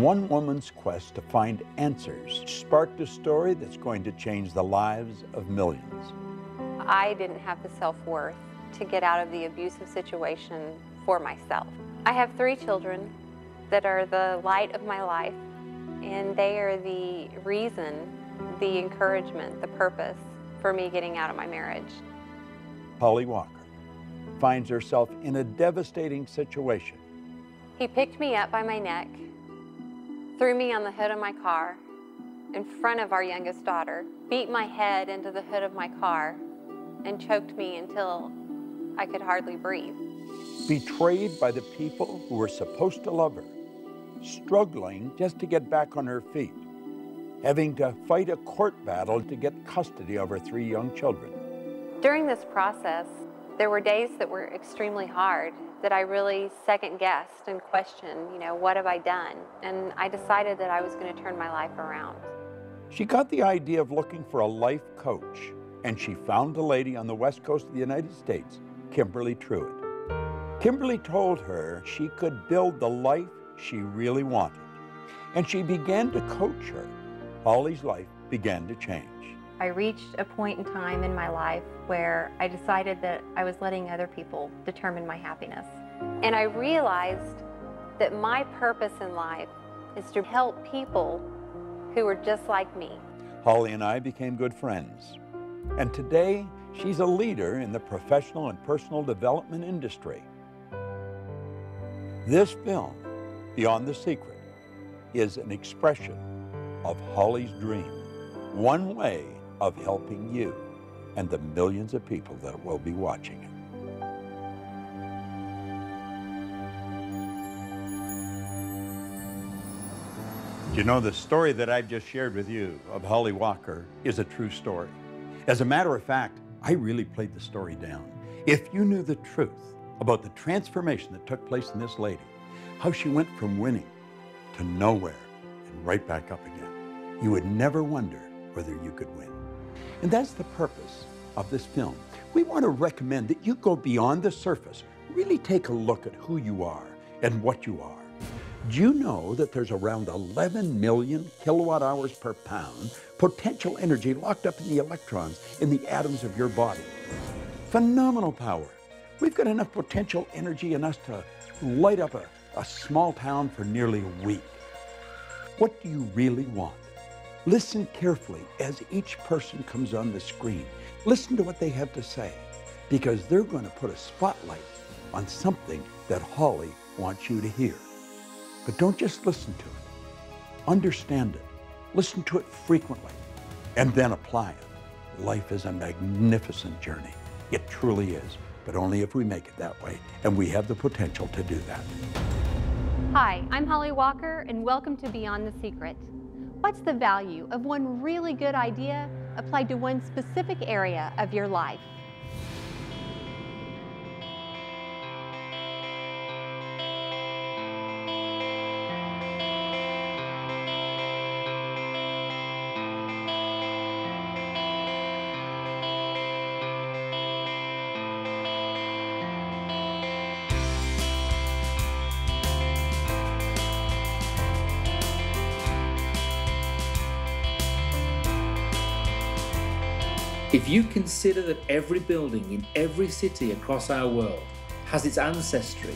one woman's quest to find answers sparked a story that's going to change the lives of millions. I didn't have the self-worth to get out of the abusive situation for myself. I have 3 children that are the light of my life, and they are the reason, the encouragement, the purpose for me getting out of my marriage. Holly Walker finds herself in a devastating situation. He picked me up by my neck, threw me on the hood of my car in front of our youngest daughter, beat my head into the hood of my car, and choked me until I could hardly breathe. Betrayed by the people who were supposed to love her, struggling just to get back on her feet, having to fight a court battle to get custody of her 3 young children. During this process, there were days that were extremely hard, that I really second-guessed and questioned, what have I done? And I decided that I was going to turn my life around. She got the idea of looking for a life coach, and she found a lady on the west coast of the United States, Kimberly Truitt. Kimberly told her she could build the life she really wanted, and she began to coach her. Holly's life began to change. I reached a point in time in my life where I decided that I was letting other people determine my happiness. And I realized that my purpose in life is to help people who are just like me. Holly and I became good friends, and today she's a leader in the professional and personal development industry. This film, Beyond the Secret, is an expression of Holly's dream, one way of helping you and the millions of people that will be watching it. You know, the story that I've just shared with you of Holly Walker is a true story. As a matter of fact, I really played the story down. If you knew the truth about the transformation that took place in this lady, how she went from winning to nowhere and right back up again, you would never wonder whether you could win. And that's the purpose of this film. We want to recommend that you go beyond the surface, really take a look at who you are and what you are. Do you know that there's around 11 million kilowatt hours per pound potential energy locked up in the electrons in the atoms of your body? Phenomenal power. We've got enough potential energy in us to light up a small town for nearly a week. What do you really want? Listen carefully as each person comes on the screen. Listen to what they have to say, because they're going to put a spotlight on something that Holly wants you to hear. But don't just listen to it. Understand it. Listen to it frequently, and then apply it. Life is a magnificent journey. It truly is, but only if we make it that way, and we have the potential to do that. Hi, I'm Holly Walker, and welcome to Beyond the Secret. What's the value of one really good idea applied to one specific area of your life? If you consider that every building in every city across our world has its ancestry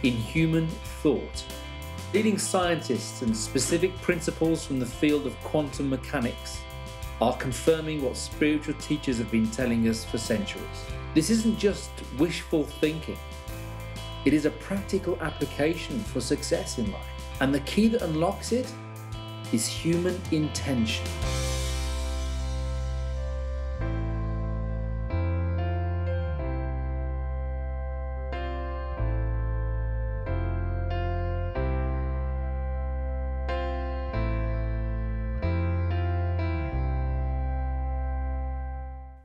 in human thought, leading scientists and specific principles from the field of quantum mechanics are confirming what spiritual teachers have been telling us for centuries. This isn't just wishful thinking. It is a practical application for success in life. And the key that unlocks it is human intention.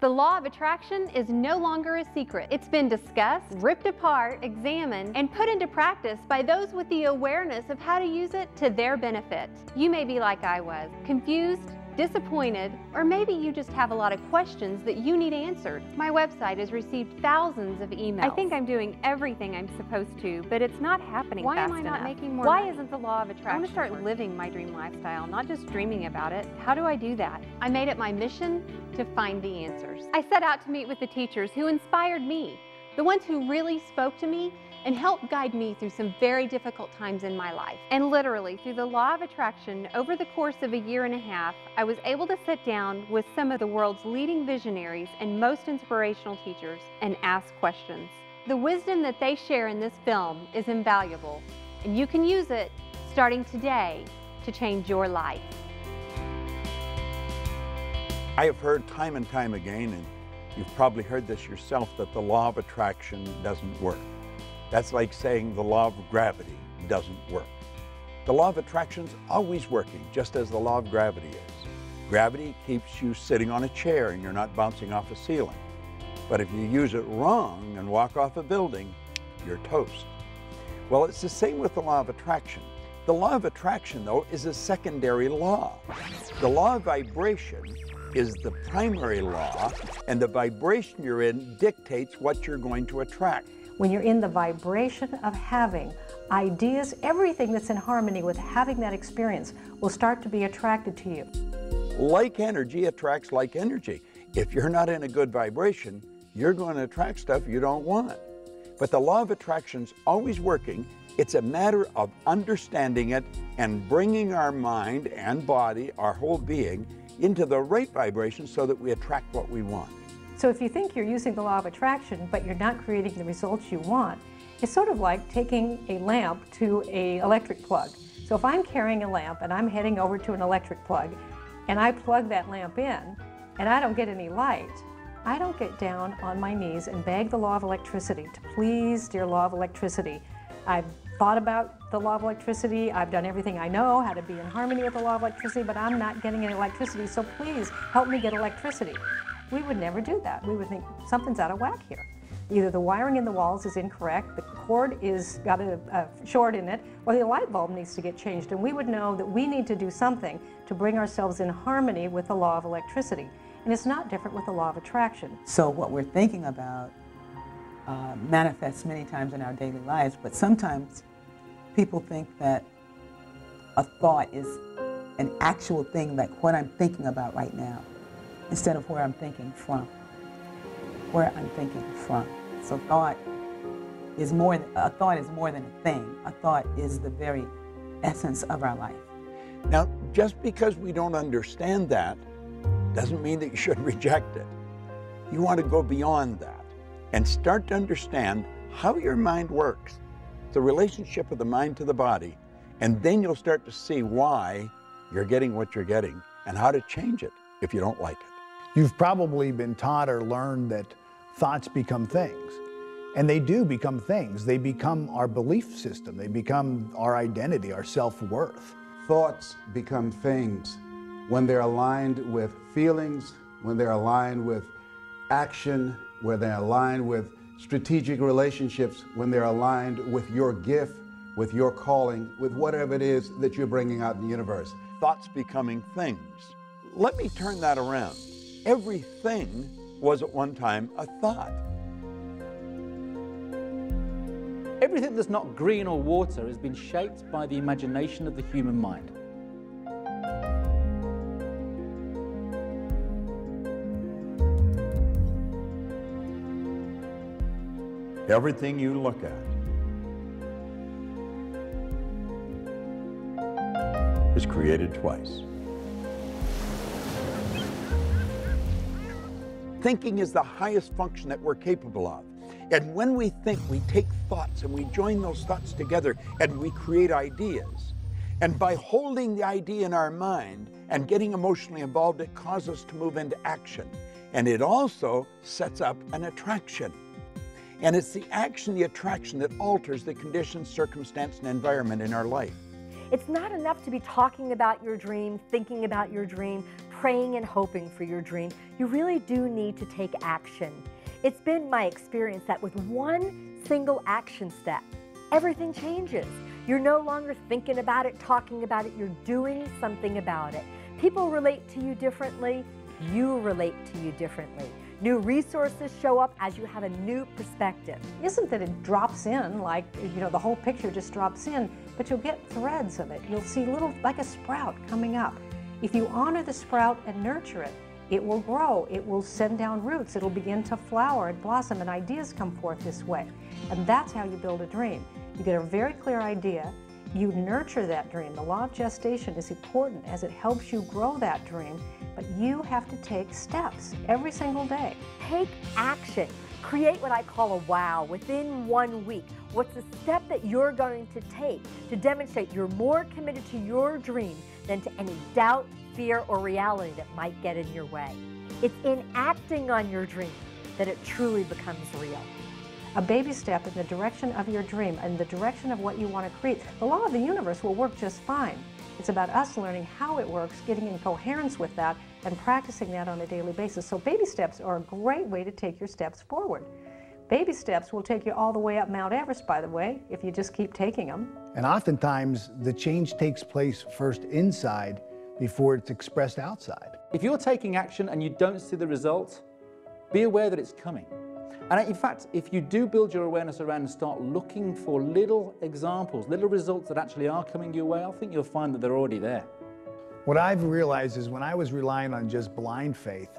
The law of attraction is no longer a secret. It's been discussed, ripped apart, examined, and put into practice by those with the awareness of how to use it to their benefit. You may be like I was, confused, disappointed, or maybe you just have a lot of questions that you need answered. My website has received thousands of emails. I think I'm doing everything I'm supposed to, but it's not happening fast enough. Why am I not making more money? Why isn't the law of attraction? I want to start living my dream lifestyle, not just dreaming about it. How do I do that? I made it my mission to find the answers. I set out to meet with the teachers who inspired me, the ones who really spoke to me and helped guide me through some very difficult times in my life. And literally, through the law of attraction, over the course of a year and a half, I was able to sit down with some of the world's leading visionaries and most inspirational teachers and ask questions. The wisdom that they share in this film is invaluable, and you can use it starting today to change your life. I have heard time and time again, and you've probably heard this yourself, that the law of attraction doesn't work. That's like saying the law of gravity doesn't work. The law of attraction is always working, just as the law of gravity is. Gravity keeps you sitting on a chair and you're not bouncing off a ceiling. But if you use it wrong and walk off a building, you're toast. Well, it's the same with the law of attraction. The law of attraction, though, is a secondary law. The law of vibration is the primary law, and the vibration you're in dictates what you're going to attract. When you're in the vibration of having ideas, everything that's in harmony with having that experience will start to be attracted to you. Like energy attracts like energy. If you're not in a good vibration, you're going to attract stuff you don't want. But the law of attraction's always working. It's a matter of understanding it and bringing our mind and body, our whole being, into the right vibration so that we attract what we want. So if you think you're using the law of attraction, but you're not creating the results you want, it's sort of like taking a lamp to an electric plug. So if I'm carrying a lamp and I'm heading over to an electric plug, and I plug that lamp in, and I don't get any light, I don't get down on my knees and beg the law of electricity to please, dear law of electricity. I've thought about the law of electricity, I've done everything I know, how to be in harmony with the law of electricity, but I'm not getting any electricity, so please help me get electricity. We would never do that. We would think something's out of whack here. Either the wiring in the walls is incorrect, the cord is got a short in it, or the light bulb needs to get changed. And we would know that we need to do something to bring ourselves in harmony with the law of electricity. And it's not different with the law of attraction. So what we're thinking about manifests many times in our daily lives, but sometimes people think that a thought is an actual thing, like what I'm thinking about right now, instead of where I'm thinking from. Where I'm thinking from. So thought is more than a thing. A thought is the very essence of our life. Now, just because we don't understand that doesn't mean that you should reject it. You want to go beyond that and start to understand how your mind works, the relationship of the mind to the body, and then you'll start to see why you're getting what you're getting and how to change it if you don't like it. You've probably been taught or learned that thoughts become things. And they do become things. They become our belief system. They become our identity, our self-worth. Thoughts become things when they're aligned with feelings, when they're aligned with action, when they're aligned with strategic relationships, when they're aligned with your gift, with your calling, with whatever it is that you're bringing out in the universe. Thoughts becoming things. Let me turn that around. Everything was at one time a thought. Everything that's not green or water has been shaped by the imagination of the human mind. Everything you look at is created twice. Thinking is the highest function that we're capable of. And when we think, we take thoughts and we join those thoughts together and we create ideas. And by holding the idea in our mind and getting emotionally involved, it causes us to move into action. And it also sets up an attraction. And it's the action, the attraction that alters the conditions, circumstance, and environment in our life. It's not enough to be talking about your dream, thinking about your dream, praying and hoping for your dream. You really do need to take action. It's been my experience that with one single action step, everything changes. You're no longer thinking about it, talking about it, you're doing something about it. People relate to you differently. You relate to you differently. New resources show up as you have a new perspective. Isn't that it drops in, like, you know, the whole picture just drops in, but you'll get threads of it. You'll see little, like a sprout coming up. If you honor the sprout and nurture it, it will grow, it will send down roots, it'll begin to flower and blossom, and ideas come forth this way. And that's how you build a dream. You get a very clear idea, you nurture that dream. The law of gestation is important as it helps you grow that dream, but you have to take steps every single day. Take action. Create what I call a wow within 1 week. What's the step that you're going to take to demonstrate you're more committed to your dream than to any doubt, fear, or reality that might get in your way? It's in acting on your dream that it truly becomes real. A baby step in the direction of your dream, in the direction of what you want to create. The law of the universe will work just fine. It's about us learning how it works, getting in coherence with that, and practicing that on a daily basis. So baby steps are a great way to take your steps forward. Baby steps will take you all the way up Mount Everest, by the way, if you just keep taking them. And oftentimes, the change takes place first inside before it's expressed outside. If you're taking action and you don't see the result, be aware that it's coming. And in fact, if you do build your awareness around and start looking for little examples, little results that actually are coming your way, I think you'll find that they're already there. What I've realized is when I was relying on just blind faith,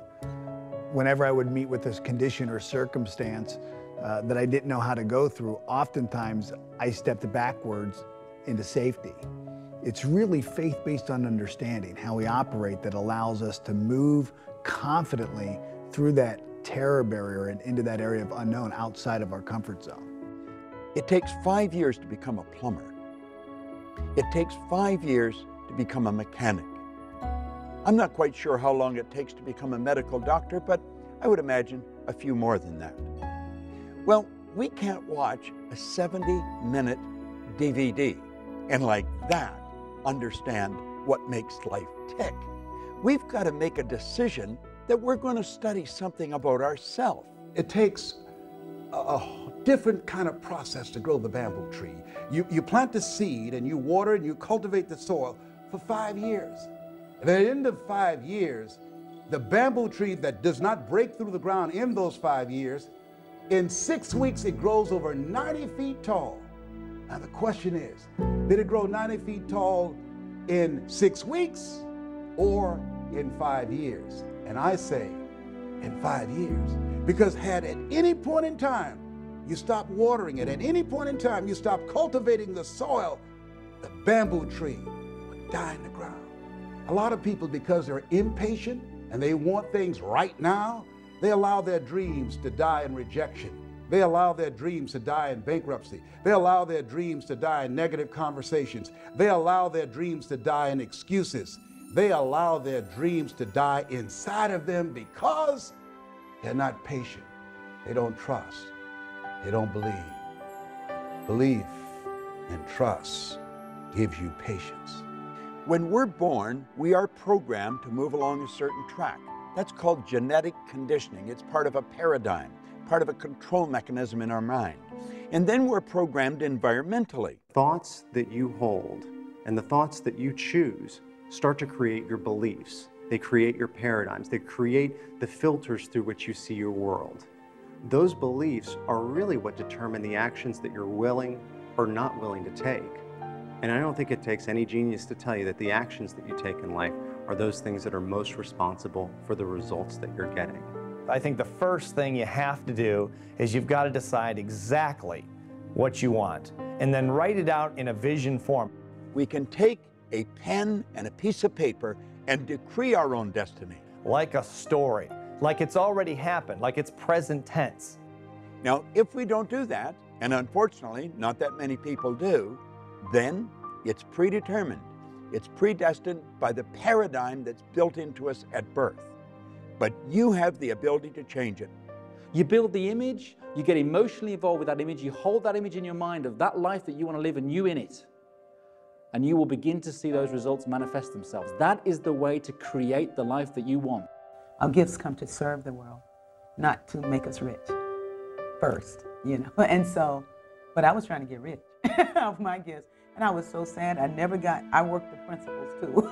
whenever I would meet with this condition or circumstance that I didn't know how to go through, oftentimes I stepped backwards into safety. It's really faith based on understanding how we operate that allows us to move confidently through that terror barrier and into that area of unknown outside of our comfort zone. It takes 5 years to become a plumber. It takes 5 years to become a mechanic. I'm not quite sure how long it takes to become a medical doctor, but I would imagine a few more than that. Well, we can't watch a 70-minute DVD and like that understand what makes life tick. We've got to make a decision that we're going to study something about ourselves. It takes a different kind of process to grow the bamboo tree. You plant the seed and you water and you cultivate the soil for 5 years. And at the end of 5 years, the bamboo tree that does not break through the ground in those 5 years, in 6 weeks it grows over 90 feet tall. Now the question is, did it grow 90 feet tall in 6 weeks or in 5 years? And I say in 5 years, because had at any point in time you stop watering it, at any point in time you stop cultivating the soil, the bamboo tree would die in the ground. A lot of people, because they're impatient and they want things right now, they allow their dreams to die in rejection. They allow their dreams to die in bankruptcy. They allow their dreams to die in negative conversations. They allow their dreams to die in excuses. They allow their dreams to die inside of them because they're not patient. They don't trust. They don't believe. Belief and trust gives you patience. When we're born, we are programmed to move along a certain track. That's called genetic conditioning. It's part of a paradigm, part of a control mechanism in our mind. And then we're programmed environmentally. Thoughts that you hold and the thoughts that you choose start to create your beliefs. They create your paradigms. They create the filters through which you see your world. Those beliefs are really what determine the actions that you're willing or not willing to take. And I don't think it takes any genius to tell you that the actions that you take in life are those things that are most responsible for the results that you're getting. I think the first thing you have to do is you've got to decide exactly what you want and then write it out in a vision form. We can take a pen and a piece of paper and decree our own destiny. Like a story, like it's already happened, like it's present tense. Now, if we don't do that, and unfortunately not that many people do, then it's predetermined. It's predestined by the paradigm that's built into us at birth. But you have the ability to change it. You build the image, you get emotionally involved with that image, you hold that image in your mind of that life that you want to live and you in it. And you will begin to see those results manifest themselves. That is the way to create the life that you want. Our gifts come to serve the world, not to make us rich first, you know. And so, but I was trying to get rich off my gifts. And I was so sad. I worked the principles too.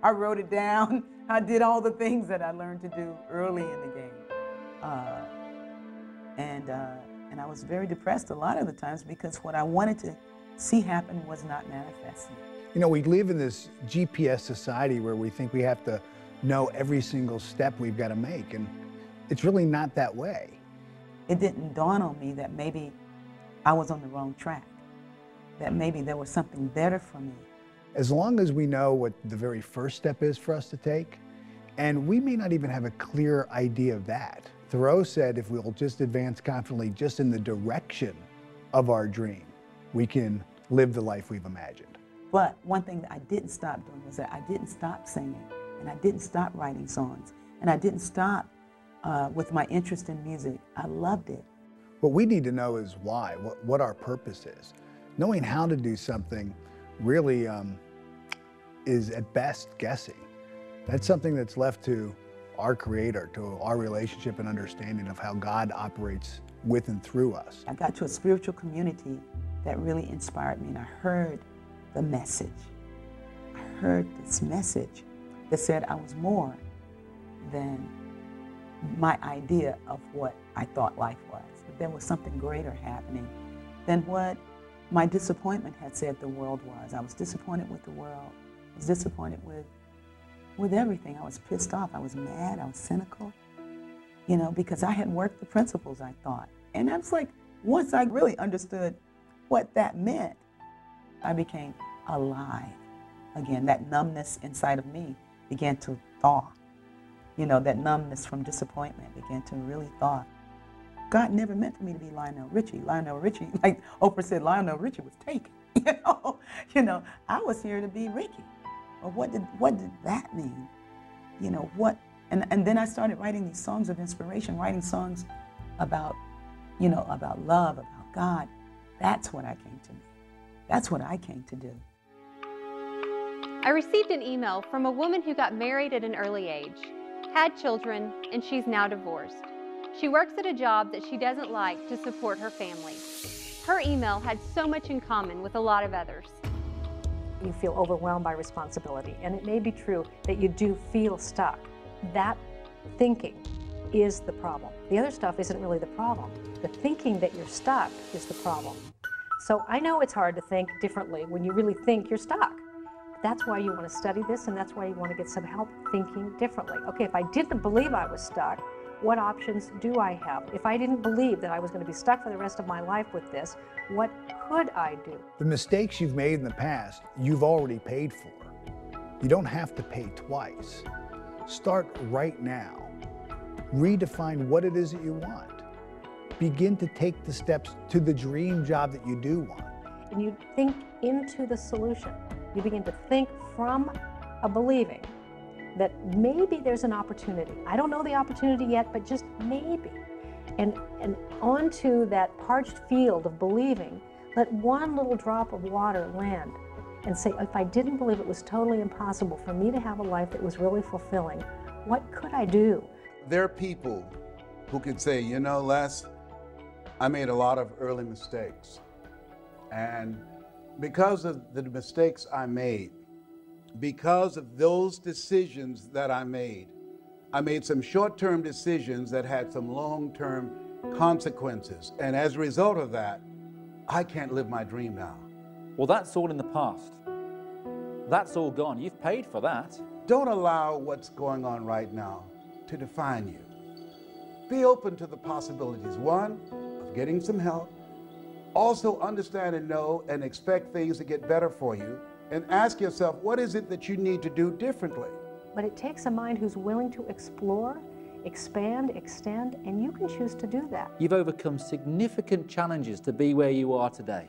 I wrote it down. I did all the things that I learned to do early in the game. And I was very depressed a lot of the times because what I wanted to see happen was not manifesting. You know, we live in this GPS society where we think we have to know every single step we've got to make, and it's really not that way. It didn't dawn on me that maybe I was on the wrong track, that maybe there was something better for me. As long as we know what the very first step is for us to take, and we may not even have a clear idea of that. Thoreau said if we'll just advance confidently just in the direction of our dream, we can live the life we've imagined. But one thing that I didn't stop doing was that I didn't stop singing, and I didn't stop writing songs, and I didn't stop with my interest in music. I loved it. What we need to know is why, what our purpose is. Knowing how to do something really is at best guessing. That's something that's left to our Creator, to our relationship and understanding of how God operates with and through us. I got to a spiritual community that really inspired me, and I heard the message. I heard this message that said I was more than my idea of what I thought life was. That there was something greater happening than what my disappointment had said the world was. I was disappointed with the world. I was disappointed with everything. I was pissed off. I was mad. I was cynical, you know, because I had worked the principles, I thought. And I was like, once I really understood what that meant, I became alive again. That numbness inside of me began to thaw. You know, that numbness from disappointment began to really thaw. God never meant for me to be Lionel Richie. Lionel Richie, like Oprah said, Lionel Richie was taken. You know, I was here to be Ricky. Well, what did that mean? You know, what? And then I started writing these songs of inspiration, writing songs about, you know, about love, about God. That's what I came to be. That's what I came to do. I received an email from a woman who got married at an early age, had children, and she's now divorced. She works at a job that she doesn't like to support her family. Her email had so much in common with a lot of others. You feel overwhelmed by responsibility, and it may be true that you do feel stuck. That thinking is the problem. The other stuff isn't really the problem. The thinking that you're stuck is the problem. So I know it's hard to think differently when you really think you're stuck. That's why you want to study this, and that's why you want to get some help thinking differently. Okay, if I didn't believe I was stuck, what options do I have? If I didn't believe that I was going to be stuck for the rest of my life with this, what could I do? The mistakes you've made in the past, you've already paid for. You don't have to pay twice. Start right now. Redefine what it is that you want. Begin to take the steps to the dream job that you do want. And you think into the solution. You begin to think from a believing that maybe there's an opportunity. I don't know the opportunity yet, but just maybe. And onto that parched field of believing, let one little drop of water land and say, if I didn't believe it was totally impossible for me to have a life that was really fulfilling, what could I do? There are people who could say, you know, Les, I made a lot of early mistakes. And because of the mistakes I made, because of those decisions that I made some short-term decisions that had some long-term consequences. And as a result of that, I can't live my dream now. Well, that's all in the past. That's all gone. You've paid for that. Don't allow what's going on right now to define you. Be open to the possibilities. One, of getting some help. Also understand and know and expect things to get better for you. And ask yourself, what is it that you need to do differently? But it takes a mind who's willing to explore, expand, extend, and you can choose to do that. You've overcome significant challenges to be where you are today.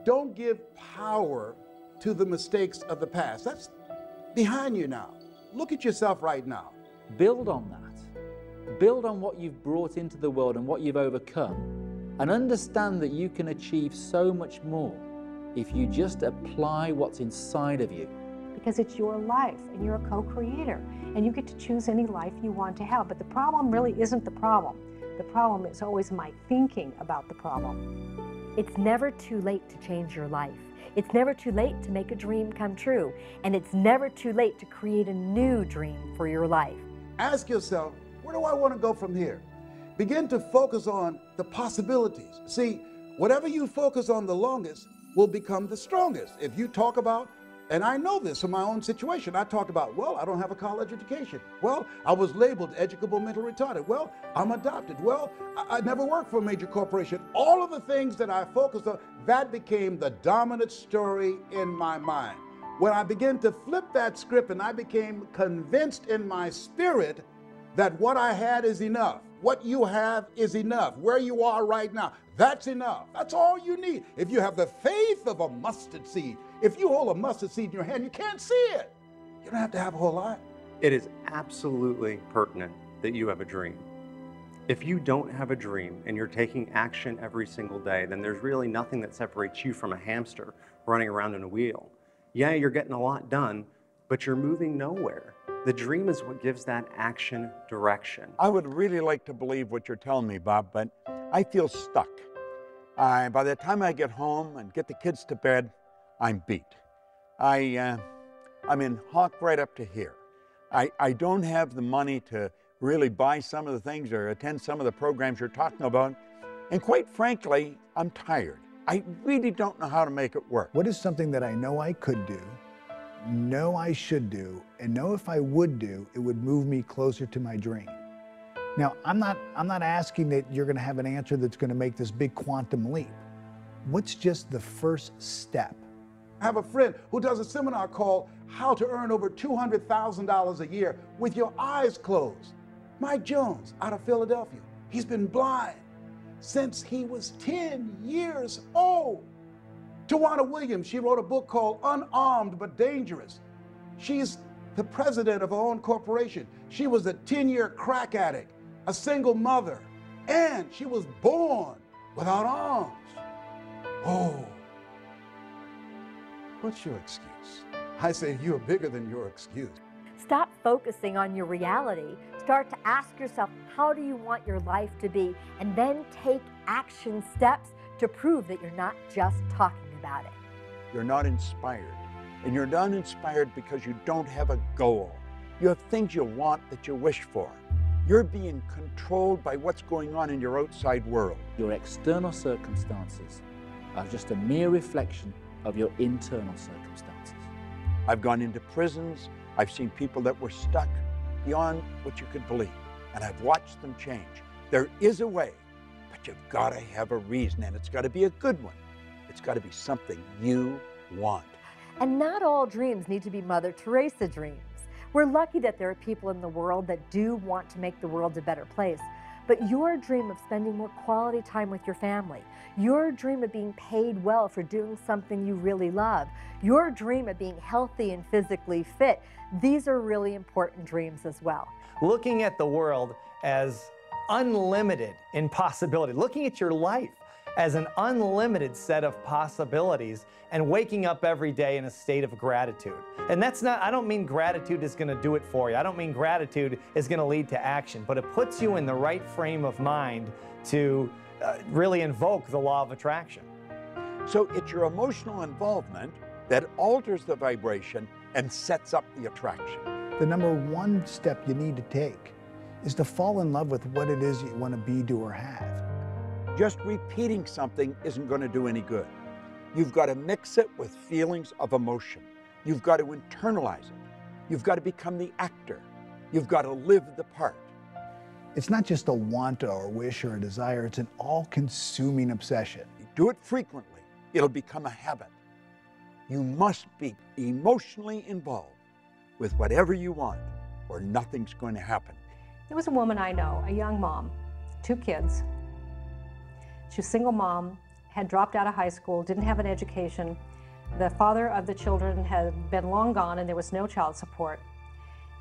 Don't give power to the mistakes of the past. That's behind you now. Look at yourself right now. Build on that. Build on what you've brought into the world and what you've overcome, and understand that you can achieve so much more if you just apply what's inside of you. Because it's your life, and you're a co-creator, and you get to choose any life you want to have. But the problem really isn't the problem. The problem is always my thinking about the problem. It's never too late to change your life. It's never too late to make a dream come true. And it's never too late to create a new dream for your life. Ask yourself, where do I want to go from here? Begin to focus on the possibilities. See, whatever you focus on the longest will become the strongest. If you talk about, and I know this from my own situation, I talked about, well, I don't have a college education. Well, I was labeled educable mental retarded. Well, I'm adopted. Well, I never worked for a major corporation. All of the things that I focused on, that became the dominant story in my mind. When I began to flip that script and I became convinced in my spirit that what I had is enough. What you have is enough. Where you are right now, that's enough. That's all you need. If you have the faith of a mustard seed, if you hold a mustard seed in your hand, you can't see it. You don't have to have a whole lot. It is absolutely pertinent that you have a dream. If you don't have a dream and you're taking action every single day, then there's really nothing that separates you from a hamster running around in a wheel. Yeah, you're getting a lot done, but you're moving nowhere. The dream is what gives that action direction. I would really like to believe what you're telling me, Bob, but I feel stuck. By the time I get home and get the kids to bed, I'm beat. I'm in hawk right up to here. I don't have the money to really buy some of the things or attend some of the programs you're talking about. And quite frankly, I'm tired. I really don't know how to make it work. What is something that I know I could do, know I should do, and know if I would do, it would move me closer to my dream? Now, I'm not asking that you're going to have an answer that's going to make this big quantum leap. What's just the first step? I have a friend who does a seminar called How to Earn Over $200,000 a Year with Your Eyes Closed. Mike Jones out of Philadelphia. He's been blind since he was 10 years old. Tawana Williams, she wrote a book called Unarmed But Dangerous. She's the president of her own corporation. She was a 10-year crack addict, a single mother, and she was born without arms. Oh. What's your excuse? I say you're bigger than your excuse. Stop focusing on your reality. Start to ask yourself, how do you want your life to be? And then take action steps to prove that you're not just talking about it. You're not inspired. And you're not inspired because you don't have a goal. You have things you want that you wish for. You're being controlled by what's going on in your outside world. Your external circumstances are just a mere reflection of your internal circumstances. I've gone into prisons. I've seen people that were stuck beyond what you could believe, and I've watched them change. There is a way, but you've got to have a reason, and it's got to be a good one. It's got to be something you want. And not all dreams need to be Mother Teresa dreams. We're lucky that there are people in the world that do want to make the world a better place. But your dream of spending more quality time with your family, your dream of being paid well for doing something you really love, your dream of being healthy and physically fit, these are really important dreams as well. Looking at the world as unlimited in possibility, looking at your life as an unlimited set of possibilities, and waking up every day in a state of gratitude. And that's not, I don't mean gratitude is going to do it for you. I don't mean gratitude is going to lead to action, but it puts you in the right frame of mind to really invoke the law of attraction. So it's your emotional involvement that alters the vibration and sets up the attraction. The number one step you need to take is to fall in love with what it is you want to be, do, or have. Just repeating something isn't going to do any good. You've got to mix it with feelings of emotion. You've got to internalize it. You've got to become the actor. You've got to live the part. It's not just a want or a wish or a desire, it's an all-consuming obsession. You do it frequently, it'll become a habit. You must be emotionally involved with whatever you want, or nothing's going to happen. There was a woman I know, a young mom, 2 kids. She was a single mom, had dropped out of high school, didn't have an education. The father of the children had been long gone and there was no child support.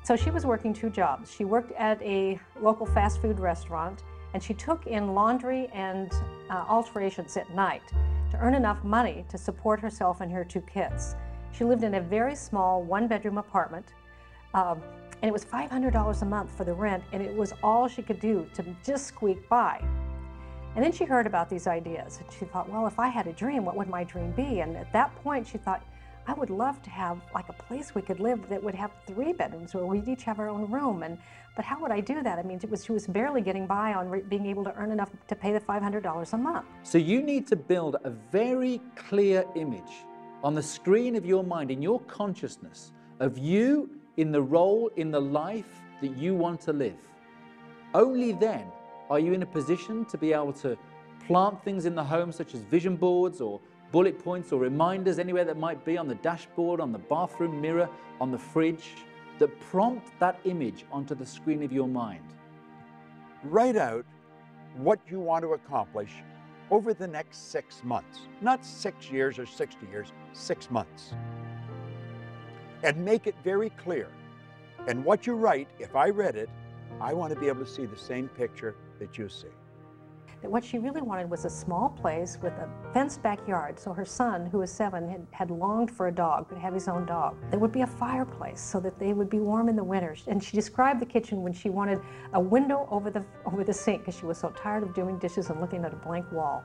So she was working 2 jobs. She worked at a local fast food restaurant and she took in laundry and alterations at night to earn enough money to support herself and her 2 kids. She lived in a very small 1-bedroom apartment and it was $500 a month for the rent, and it was all she could do to just squeak by. And then she heard about these ideas, and she thought, well, if I had a dream, what would my dream be? And at that point, she thought, I would love to have like a place we could live that would have 3 bedrooms where we'd each have our own room. But how would I do that? I mean, she was barely getting by on being able to earn enough to pay the $500 a month. So you need to build a very clear image on the screen of your mind, in your consciousness, of you in the role, in the life that you want to live. Only then are you in a position to be able to plant things in the home, such as vision boards or bullet points or reminders anywhere that might be on the dashboard, on the bathroom mirror, on the fridge, that prompt that image onto the screen of your mind. Write out what you want to accomplish over the next 6 months. Not 6 years or 60 years, 6 months. And make it very clear. And what you write, if I read it, I want to be able to see the same picture that you see. That what she really wanted was a small place with a fenced backyard, so her son, who was 7, had longed for a dog, to have his own dog. There would be a fireplace so that they would be warm in the winter. And she described the kitchen when she wanted a window over the sink, because she was so tired of doing dishes and looking at a blank wall.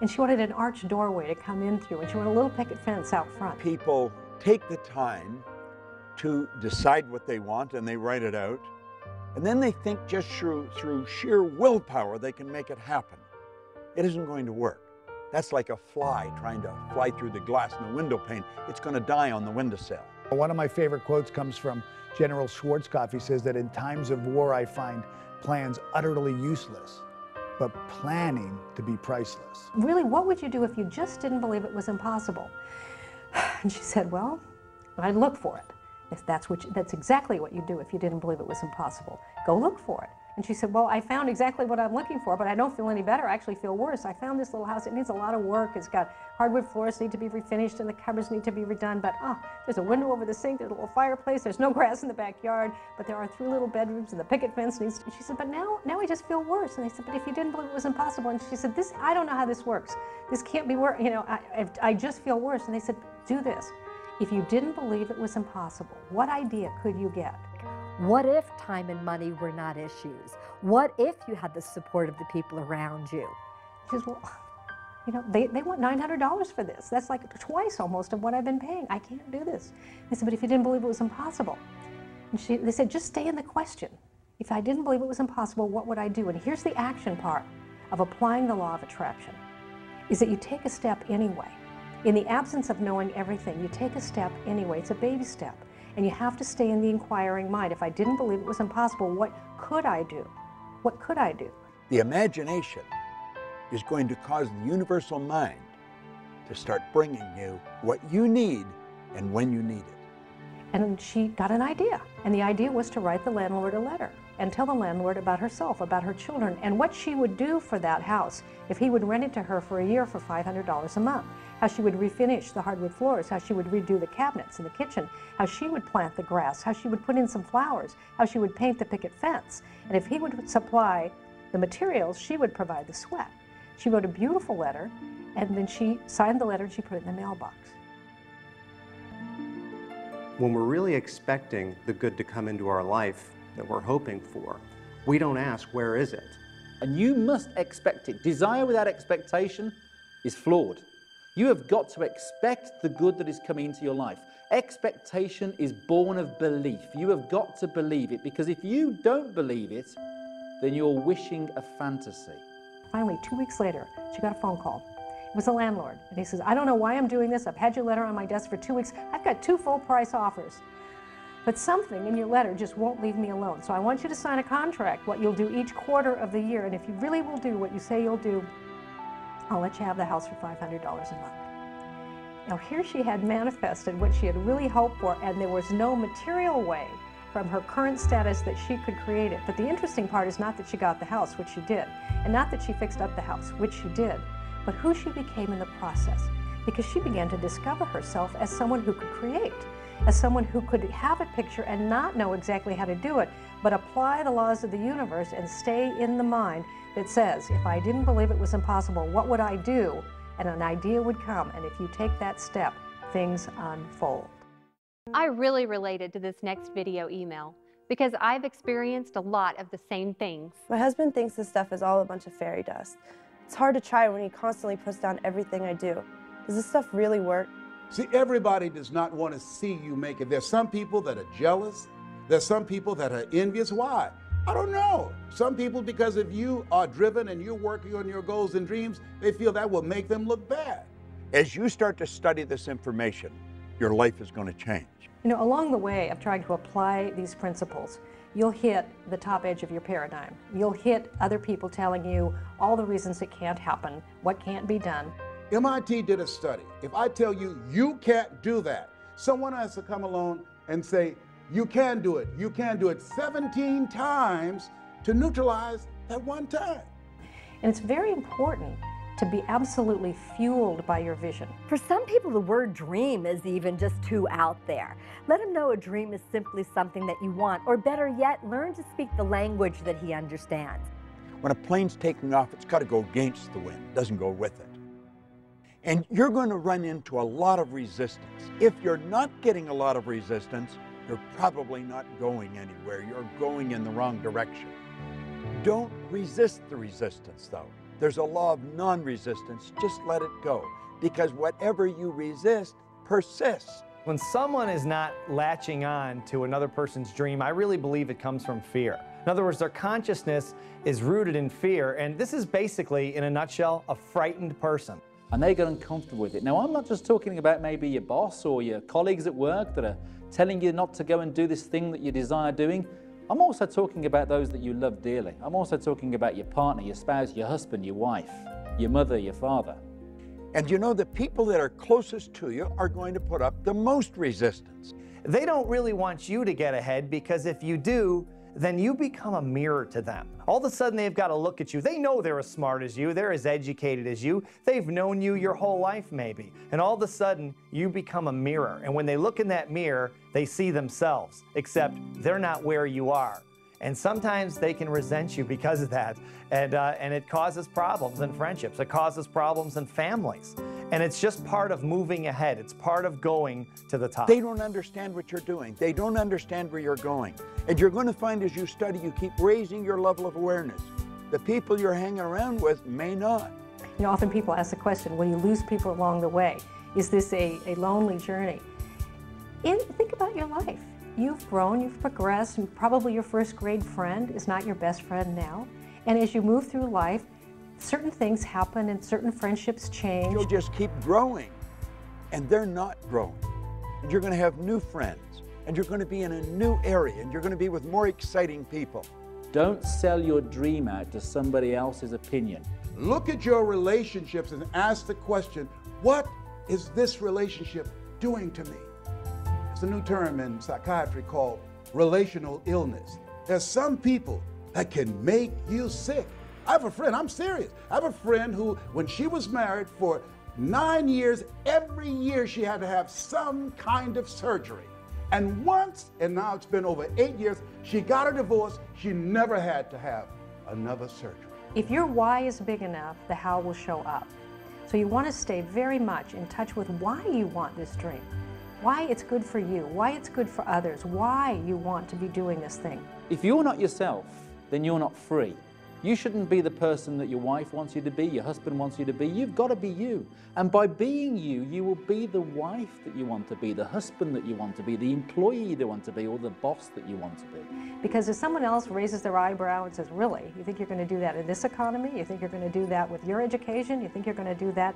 And she wanted an arched doorway to come in through, and she wanted a little picket fence out front. People take the time to decide what they want, and they write it out. And then they think just through sheer willpower they can make it happen. It isn't going to work. That's like a fly trying to fly through the glass in the window pane. It's going to die on the windowsill. One of my favorite quotes comes from General Schwarzkopf. He says that in times of war I find plans utterly useless, but planning to be priceless. Really, what would you do if you just didn't believe it was impossible? And she said, well, I'd look for it. If that's exactly what you do if you didn't believe it was impossible. Go look for it. And she said, well, I found exactly what I'm looking for, but I don't feel any better. I actually feel worse. I found this little house. It needs a lot of work. It's got hardwood floors need to be refinished, and the cupboards need to be redone. But there's a window over the sink. There's a little fireplace. There's no grass in the backyard. But there are 3 little bedrooms, and the picket fence needs. And she said, but now I just feel worse. And they said, but if you didn't believe it was impossible. And she said, I don't know how this works. This can't be work. You know, I just feel worse. And they said, do this. If you didn't believe it was impossible, what idea could you get? What if time and money were not issues? What if you had the support of the people around you? She says, well, you know, they want $900 for this. That's like twice almost of what I've been paying. I can't do this. I said, but if you didn't believe it was impossible. And they said, just stay in the question. If I didn't believe it was impossible, what would I do? And here's the action part of applying the law of attraction, is that you take a step anyway. In the absence of knowing everything, you take a step anyway. It's a baby step. And you have to stay in the inquiring mind. If I didn't believe it was impossible, what could I do? What could I do? The imagination is going to cause the universal mind to start bringing you what you need and when you need it. And she got an idea. And the idea was to write the landlord a letter and tell the landlord about herself, about her children, and what she would do for that house if he would rent it to her for a year for $500 a month. How she would refinish the hardwood floors, how she would redo the cabinets in the kitchen, how she would plant the grass, how she would put in some flowers, how she would paint the picket fence. And if he would supply the materials, she would provide the sweat. She wrote a beautiful letter, and then she signed the letter and she put it in the mailbox. When we're really expecting the good to come into our life that we're hoping for, we don't ask, where is it? And you must expect it. Desire without expectation is flawed. You have got to expect the good that is coming into your life. Expectation is born of belief. You have got to believe it, because if you don't believe it, then you're wishing a fantasy. Finally, 2 weeks later, she got a phone call. It was the landlord, and he says, I don't know why I'm doing this. I've had your letter on my desk for 2 weeks. I've got 2 full-price offers. But something in your letter just won't leave me alone. So I want you to sign a contract, what you'll do each quarter of the year. And if you really will do what you say you'll do, I'll let you have the house for $500 a month. Now here she had manifested what she had really hoped for, and there was no material way from her current status that she could create it. But the interesting part is not that she got the house, which she did, and not that she fixed up the house, which she did, but who she became in the process. Because she began to discover herself as someone who could create, as someone who could have a picture and not know exactly how to do it, but apply the laws of the universe and stay in the mind that says, if I didn't believe it was impossible, what would I do? And an idea would come, and if you take that step, things unfold. I really related to this next video email because I've experienced a lot of the same things. My husband thinks this stuff is all a bunch of fairy dust. It's hard to try when he constantly puts down everything I do. Does this stuff really work? See, everybody does not want to see you make it. There's some people that are jealous. There's some people that are envious. Why? I don't know. Some people, because if you are driven and you're working on your goals and dreams, they feel that will make them look bad. As you start to study this information, your life is going to change. You know, along the way of trying to apply these principles, you'll hit the top edge of your paradigm. You'll hit other people telling you all the reasons it can't happen, what can't be done. MIT did a study. If I tell you, you can't do that, someone has to come along and say, you can do it. You can do it 17 times to neutralize that one time. And it's very important to be absolutely fueled by your vision. For some people, the word dream is even just too out there. Let him know a dream is simply something that you want, or better yet, learn to speak the language that he understands. When a plane's taking off, it's got to go against the wind, it doesn't go with it. And you're going to run into a lot of resistance. If you're not getting a lot of resistance, you're probably not going anywhere. You're going in the wrong direction. Don't resist the resistance, though. There's a law of non-resistance. Just let it go, because whatever you resist persists. When someone is not latching on to another person's dream, I really believe it comes from fear. In other words, their consciousness is rooted in fear, and this is basically, in a nutshell, a frightened person. And they get uncomfortable with it. Now, I'm not just talking about maybe your boss or your colleagues at work that are telling you not to go and do this thing that you desire doing. I'm also talking about those that you love dearly. I'm also talking about your partner, your spouse, your husband, your wife, your mother, your father. And you know, the people that are closest to you are going to put up the most resistance. They don't really want you to get ahead, because if you do, then you become a mirror to them. All of a sudden, they've got to look at you. They know they're as smart as you. They're as educated as you. They've known you your whole life, maybe. And all of a sudden, you become a mirror. And when they look in that mirror, they see themselves, except they're not where you are. And sometimes they can resent you because of that. And it causes problems in friendships. It causes problems in families. And it's just part of moving ahead. It's part of going to the top. They don't understand what you're doing. They don't understand where you're going. And you're going to find as you study, you keep raising your level of awareness. The people you're hanging around with may not. You know, often people ask the question, will you lose people along the way? Is this a lonely journey? Think about your life. You've grown, you've progressed, and probably your first grade friend is not your best friend now. And as you move through life, certain things happen and certain friendships change. You'll just keep growing, and they're not growing. And you're going to have new friends, and you're going to be in a new area, and you're going to be with more exciting people. Don't sell your dream out to somebody else's opinion. Look at your relationships and ask the question, what is this relationship doing to me? It's a new term in psychiatry called relational illness. There's some people that can make you sick. I have a friend, I'm serious. I have a friend who, when she was married for 9 years, every year she had to have some kind of surgery. And once, and now it's been over 8 years, she got a divorce. She never had to have another surgery. If your why is big enough, the how will show up. So you want to stay very much in touch with why you want this dream, why it's good for you, why it's good for others, why you want to be doing this thing. If you're not yourself, then you're not free. You shouldn't be the person that your wife wants you to be, your husband wants you to be. You've got to be you. And by being you, you will be the wife that you want to be, the husband that you want to be, the employee you want to be, or the boss that you want to be. Because if someone else raises their eyebrow and says, really, you think you're going to do that in this economy? You think you're going to do that with your education? You think you're going to do that?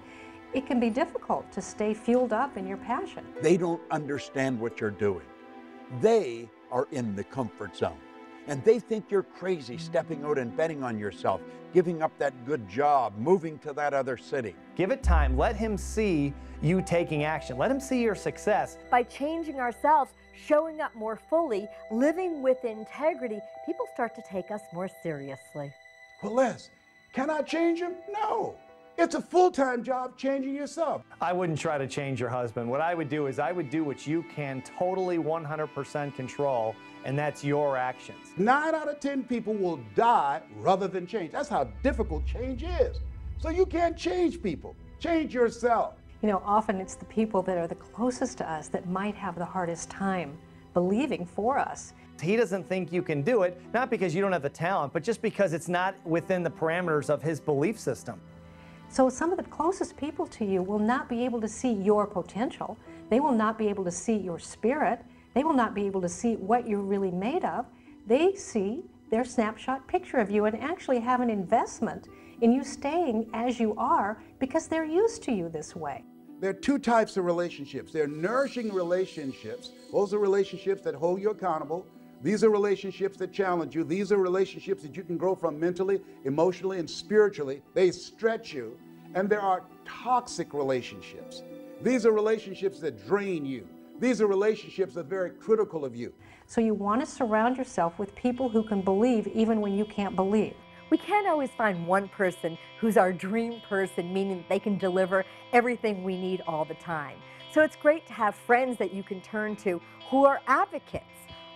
It can be difficult to stay fueled up in your passion. They don't understand what you're doing. They are in the comfort zone. And they think you're crazy stepping out and betting on yourself, giving up that good job, moving to that other city. Give it time. Let him see you taking action. Let him see your success. By changing ourselves, showing up more fully, living with integrity, people start to take us more seriously. Well, Les, can I change him? No. It's a full-time job changing yourself. I wouldn't try to change your husband. What I would do is I would do what you can totally 100% control, and that's your actions. 9 out of 10 people will die rather than change. That's how difficult change is. So you can't change people. Change yourself. You know, often it's the people that are the closest to us that might have the hardest time believing for us. He doesn't think you can do it, not because you don't have the talent, but just because it's not within the parameters of his belief system. So some of the closest people to you will not be able to see your potential. They will not be able to see your spirit. They will not be able to see what you're really made of. They see their snapshot picture of you and actually have an investment in you staying as you are because they're used to you this way. There are two types of relationships. There are nourishing relationships. Those are relationships that hold you accountable. These are relationships that challenge you. These are relationships that you can grow from mentally, emotionally, and spiritually. They stretch you. And there are toxic relationships. These are relationships that drain you. These are relationships that are very critical of you. So you want to surround yourself with people who can believe even when you can't believe. We can't always find one person who's our dream person, meaning they can deliver everything we need all the time. So it's great to have friends that you can turn to who are advocates,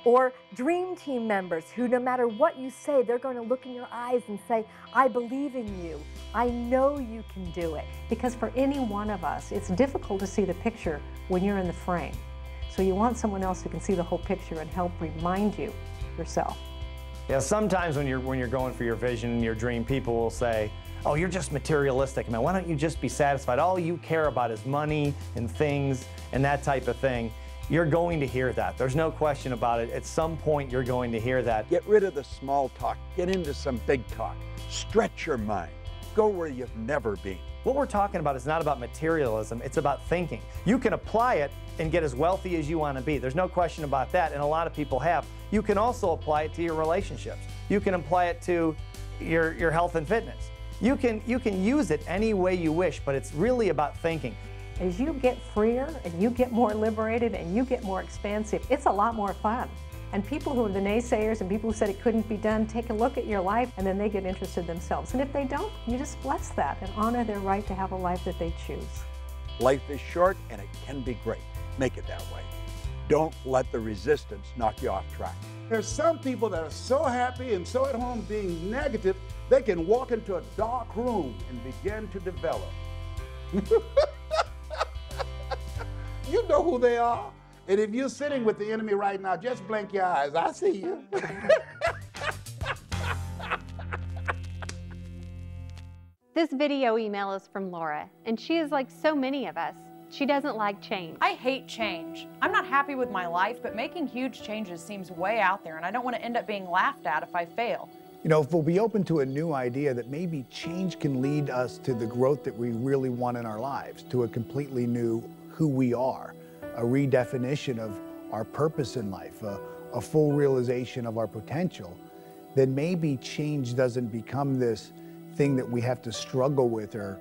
or dream team members who, no matter what you say, they're going to look in your eyes and say, I believe in you. I know you can do it. Because for any one of us, it's difficult to see the picture when you're in the frame. So you want someone else who can see the whole picture and help remind you yourself. Yeah, sometimes when you're going for your vision, your dream, people will say, oh, you're just materialistic, man. Why don't you just be satisfied? All you care about is money and things and that type of thing. You're going to hear that. There's no question about it. At some point, you're going to hear that. Get rid of the small talk. Get into some big talk. Stretch your mind. Go where you've never been. What we're talking about is not about materialism, it's about thinking. You can apply it and get as wealthy as you want to be. There's no question about that, and a lot of people have. You can also apply it to your relationships. You can apply it to your health and fitness. You can use it any way you wish, but it's really about thinking. As you get freer and you get more liberated and you get more expansive, it's a lot more fun. And people who are the naysayers and people who said it couldn't be done, take a look at your life and then they get interested themselves. And if they don't, you just bless that and honor their right to have a life that they choose. Life is short and it can be great. Make it that way. Don't let the resistance knock you off track. There's some people that are so happy and so at home being negative, they can walk into a dark room and begin to develop. You know who they are. And if you're sitting with the enemy right now, just blink your eyes. I see you. This video email is from Laura, and she is like so many of us. She doesn't like change. I hate change. I'm not happy with my life, but making huge changes seems way out there, and I don't want to end up being laughed at if I fail. You know, if we'll be open to a new idea that maybe change can lead us to the growth that we really want in our lives, to a completely new who we are, a redefinition of our purpose in life, a full realization of our potential, then maybe change doesn't become this thing that we have to struggle with or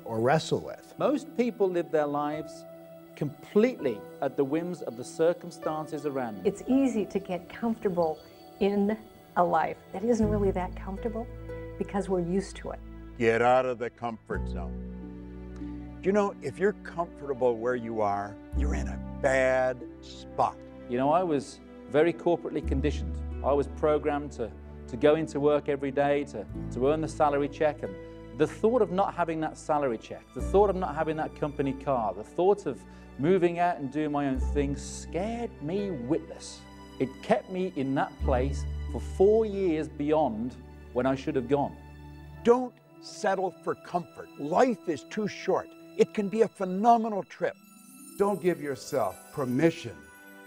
wrestle with. Most people live their lives completely at the whims of the circumstances around them. It's easy to get comfortable in a life that isn't really that comfortable because we're used to it. Get out of the comfort zone. You know, if you're comfortable where you are, you're in a bad spot. You know, I was very corporately conditioned. I was programmed to go into work every day, to earn the salary check, and the thought of not having that salary check, the thought of not having that company car, the thought of moving out and doing my own thing scared me witless. It kept me in that place for 4 years beyond when I should have gone. Don't settle for comfort. Life is too short. It can be a phenomenal trip. Don't give yourself permission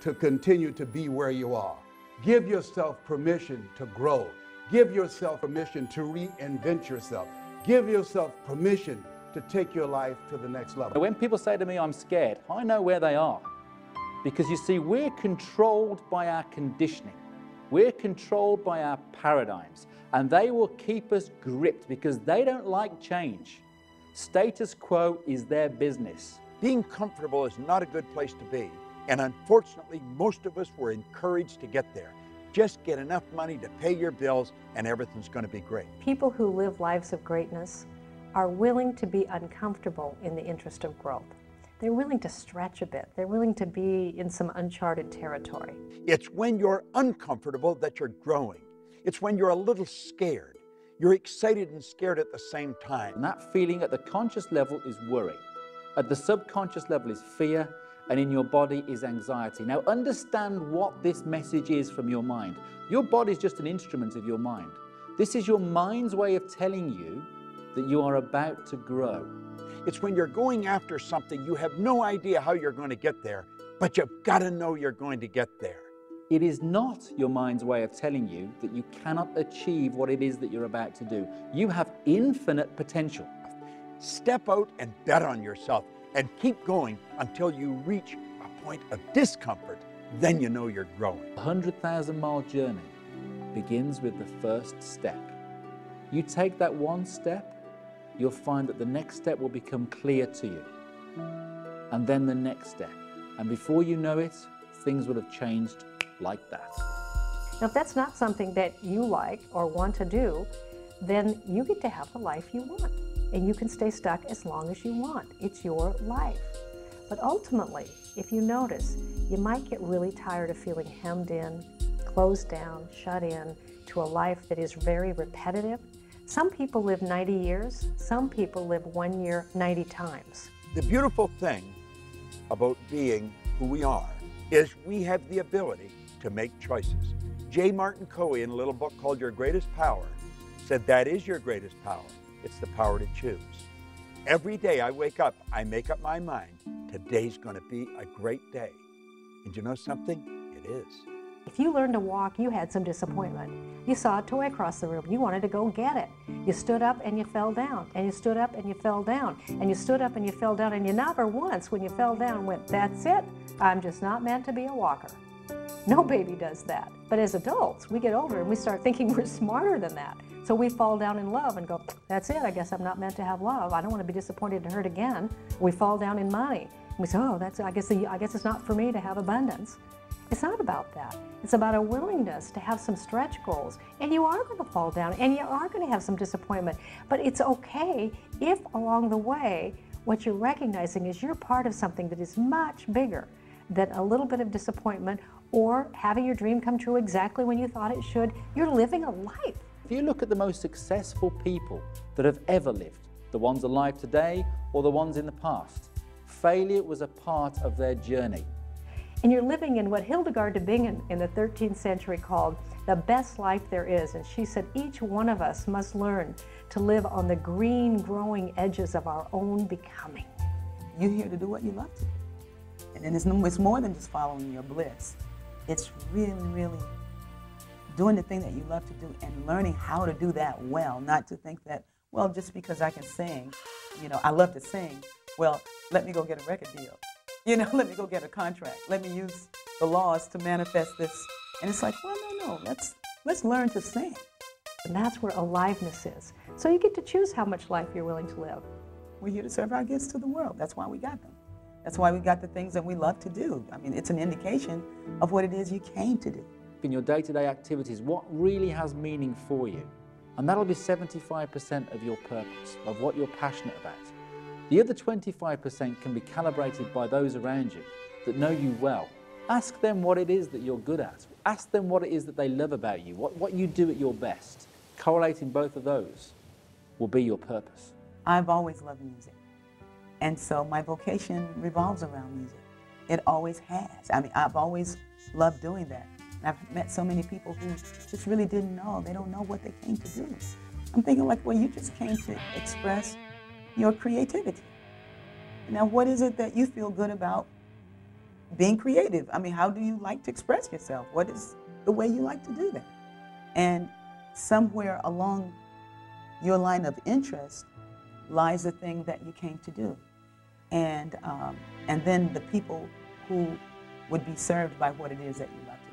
to continue to be where you are. Give yourself permission to grow. Give yourself permission to reinvent yourself. Give yourself permission to take your life to the next level. When people say to me, I'm scared, I know where they are. Because you see, we're controlled by our conditioning. We're controlled by our paradigms. And they will keep us gripped because they don't like change. Status quo is their business. Being comfortable is not a good place to be. And unfortunately, most of us were encouraged to get there. Just get enough money to pay your bills and everything's going to be great. People who live lives of greatness are willing to be uncomfortable in the interest of growth. They're willing to stretch a bit. They're willing to be in some uncharted territory. It's when you're uncomfortable that you're growing. It's when you're a little scared. You're excited and scared at the same time. And that feeling at the conscious level is worry. At the subconscious level is fear, and in your body is anxiety. Now understand what this message is from your mind. Your body is just an instrument of your mind. This is your mind's way of telling you that you are about to grow. It's when you're going after something, you have no idea how you're going to get there, but you've got to know you're going to get there. It is not your mind's way of telling you that you cannot achieve what it is that you're about to do. You have infinite potential. Step out and bet on yourself and keep going until you reach a point of discomfort. Then you know you're growing. A 100,000-mile journey begins with the first step. You take that one step, you'll find that the next step will become clear to you. And then the next step. And before you know it, things will have changed like that. Now, if that's not something that you like or want to do, then you get to have the life you want. And you can stay stuck as long as you want. It's your life. But ultimately, if you notice, you might get really tired of feeling hemmed in, closed down, shut in to a life that is very repetitive. Some people live 90 years, some people live 1 year 90 times. The beautiful thing about being who we are is we have the ability to make choices. J. Martin Coe, in a little book called Your Greatest Power, said that is your greatest power. It's the power to choose. Every day I wake up, I make up my mind, today's going to be a great day. And you know something? It is. If you learned to walk, you had some disappointment. You saw a toy across the room, you wanted to go get it. You stood up and you fell down, and you stood up and you fell down, and you stood up and you fell down, and you never once, when you fell down, went, that's it, I'm just not meant to be a walker. No baby does that. But as adults, we get older and we start thinking we're smarter than that. So we fall down in love and go, that's it, I guess I'm not meant to have love. I don't want to be disappointed and hurt again. We fall down in money. We say, oh, I guess it's not for me to have abundance. It's not about that. It's about a willingness to have some stretch goals. And you are going to fall down and you are going to have some disappointment. But it's okay if along the way, what you're recognizing is you're part of something that is much bigger than a little bit of disappointment or having your dream come true exactly when you thought it should. You're living a life. If you look at the most successful people that have ever lived, the ones alive today or the ones in the past, failure was a part of their journey. And you're living in what Hildegard de Bingen in the 13th century called the best life there is. And she said each one of us must learn to live on the green, growing edges of our own becoming. You're here to do what you love to do. And then it's more than just following your bliss. It's really, really doing the thing that you love to do and learning how to do that well, not to think that, well, just because I can sing, I love to sing, well, let me go get a record deal. Let me go get a contract. Let me use the laws to manifest this. And it's like, well, no, let's learn to sing. And that's where aliveness is. So you get to choose how much life you're willing to live. We're here to serve our gifts to the world. That's why we got them. That's why we got the things that we love to do. I mean, it's an indication of what it is you came to do. In your day-to-day activities, what really has meaning for you? And that'll be 75% of your purpose, of what you're passionate about. The other 25% can be calibrated by those around you that know you well. Ask them what it is that you're good at. Ask them what it is that they love about you, what you do at your best. Correlating both of those will be your purpose. I've always loved music. And so my vocation revolves around music. It always has. I mean, I've always loved doing that. And I've met so many people who just really didn't know. They don't know what they came to do. I'm thinking like, well, you just came to express your creativity. Now, what is it that you feel good about being creative? I mean, how do you like to express yourself? What is the way you like to do that? And somewhere along your line of interest lies the thing that you came to do. And then the people who would be served by what it is that you love to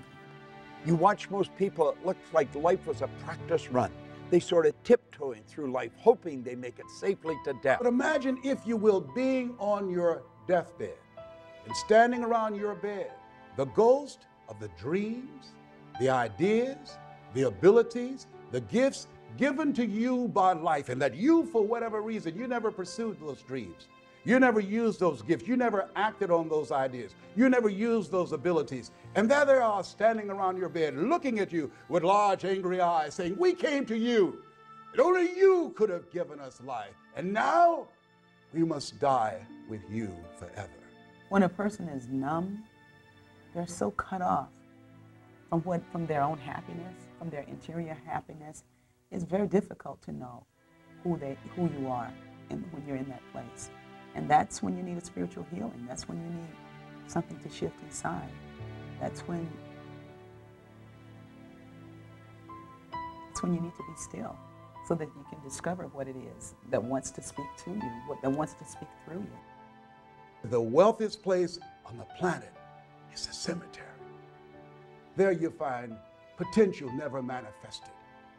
do. You watch most people, it looks like life was a practice run. They sort of tiptoeing through life, hoping they make it safely to death. But imagine, if you will, being on your deathbed and standing around your bed, the ghost of the dreams, the ideas, the abilities, the gifts given to you by life, and that you, for whatever reason, you never pursued those dreams. You never used those gifts. You never acted on those ideas. You never used those abilities. And there they are standing around your bed looking at you with large angry eyes saying, we came to you. And only you could have given us life. And now we must die with you forever. When a person is numb, they're so cut off from their own happiness, from their interior happiness. It's very difficult to know who you are when you're in that place. And that's when you need a spiritual healing. That's when you need something to shift inside. That's when you need to be still so that you can discover what it is that wants to speak to you, that wants to speak through you. The wealthiest place on the planet is the cemetery. There you find potential never manifested.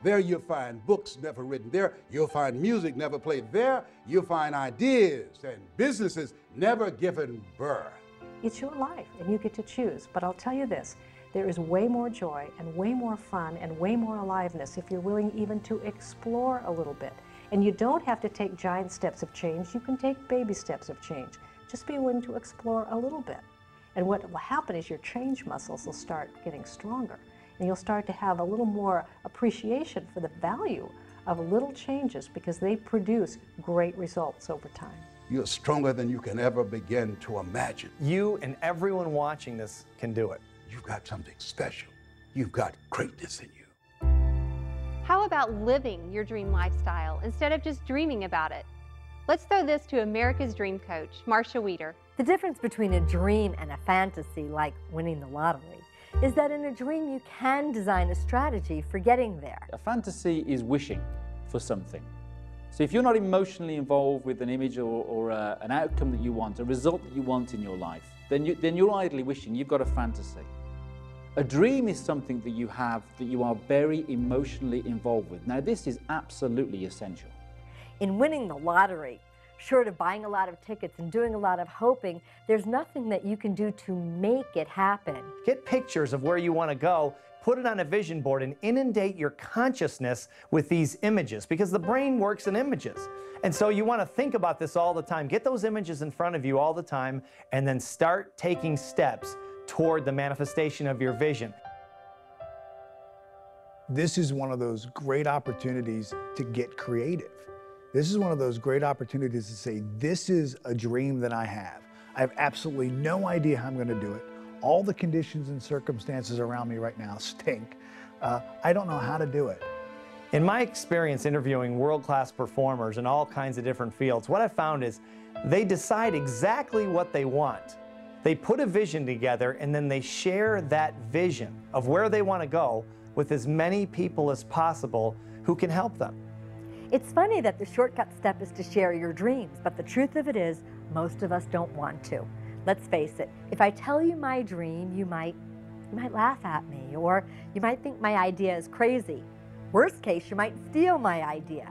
There you'll find books never written. There you'll find music never played. There you'll find ideas and businesses never given birth. It's your life, and you get to choose. But I'll tell you this, there is way more joy and way more fun and way more aliveness if you're willing even to explore a little bit. And you don't have to take giant steps of change. You can take baby steps of change. Just be willing to explore a little bit. And what will happen is your change muscles will start getting stronger. And you'll start to have a little more appreciation for the value of little changes because they produce great results over time. You're stronger than you can ever begin to imagine. You and everyone watching this can do it. You've got something special. You've got greatness in you. How about living your dream lifestyle instead of just dreaming about it? Let's throw this to America's dream coach, Marcia Weeder. The difference between a dream and a fantasy, like winning the lottery, is that in a dream you can design a strategy for getting there. A fantasy is wishing for something. So if you're not emotionally involved with an image or an outcome that you want, a result that you want in your life, then you're idly wishing. You've got a fantasy. A dream is something that you have that you are very emotionally involved with. Now this is absolutely essential. In winning the lottery, short of buying a lot of tickets and doing a lot of hoping, there's nothing that you can do to make it happen. Get pictures of where you want to go, put it on a vision board, and inundate your consciousness with these images because the brain works in images. And so you want to think about this all the time. Get those images in front of you all the time and then start taking steps toward the manifestation of your vision. This is one of those great opportunities to get creative. This is one of those great opportunities to say, this is a dream that I have. I have absolutely no idea how I'm going to do it. All the conditions and circumstances around me right now stink. I don't know how to do it. In my experience interviewing world-class performers in all kinds of different fields, what I found is they decide exactly what they want. They put a vision together and then they share that vision of where they want to go with as many people as possible who can help them. It's funny that the shortcut step is to share your dreams, but the truth of it is, most of us don't want to. Let's face it, if I tell you my dream, you might laugh at me, or you might think my idea is crazy. Worst case, you might steal my idea.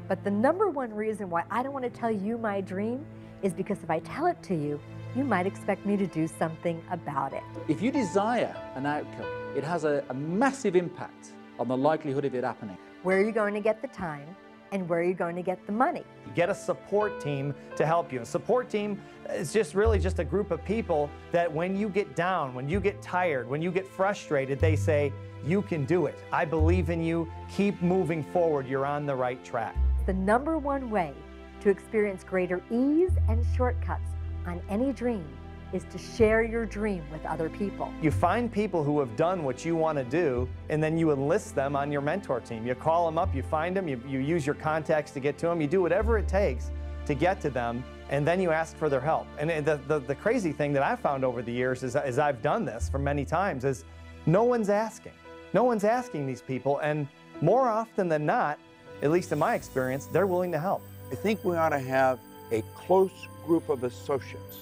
But the number one reason why I don't want to tell you my dream is because if I tell it to you, you might expect me to do something about it. If you desire an outcome, it has a massive impact on the likelihood of it happening. Where are you going to get the time? And where are you going to get the money? Get a support team to help you. A support team is really just a group of people that when you get down, when you get tired, when you get frustrated, they say, you can do it. I believe in you. Keep moving forward. You're on the right track. The number one way to experience greater ease and shortcuts on any dream is to share your dream with other people. You find people who have done what you want to do, and then you enlist them on your mentor team. You call them up, you find them, you use your contacts to get to them, you do whatever it takes to get to them, and then you ask for their help. And the crazy thing that I've found over the years is, as I've done this for many times, is no one's asking. No one's asking these people, and more often than not, at least in my experience, they're willing to help. I think we ought to have a close group of associates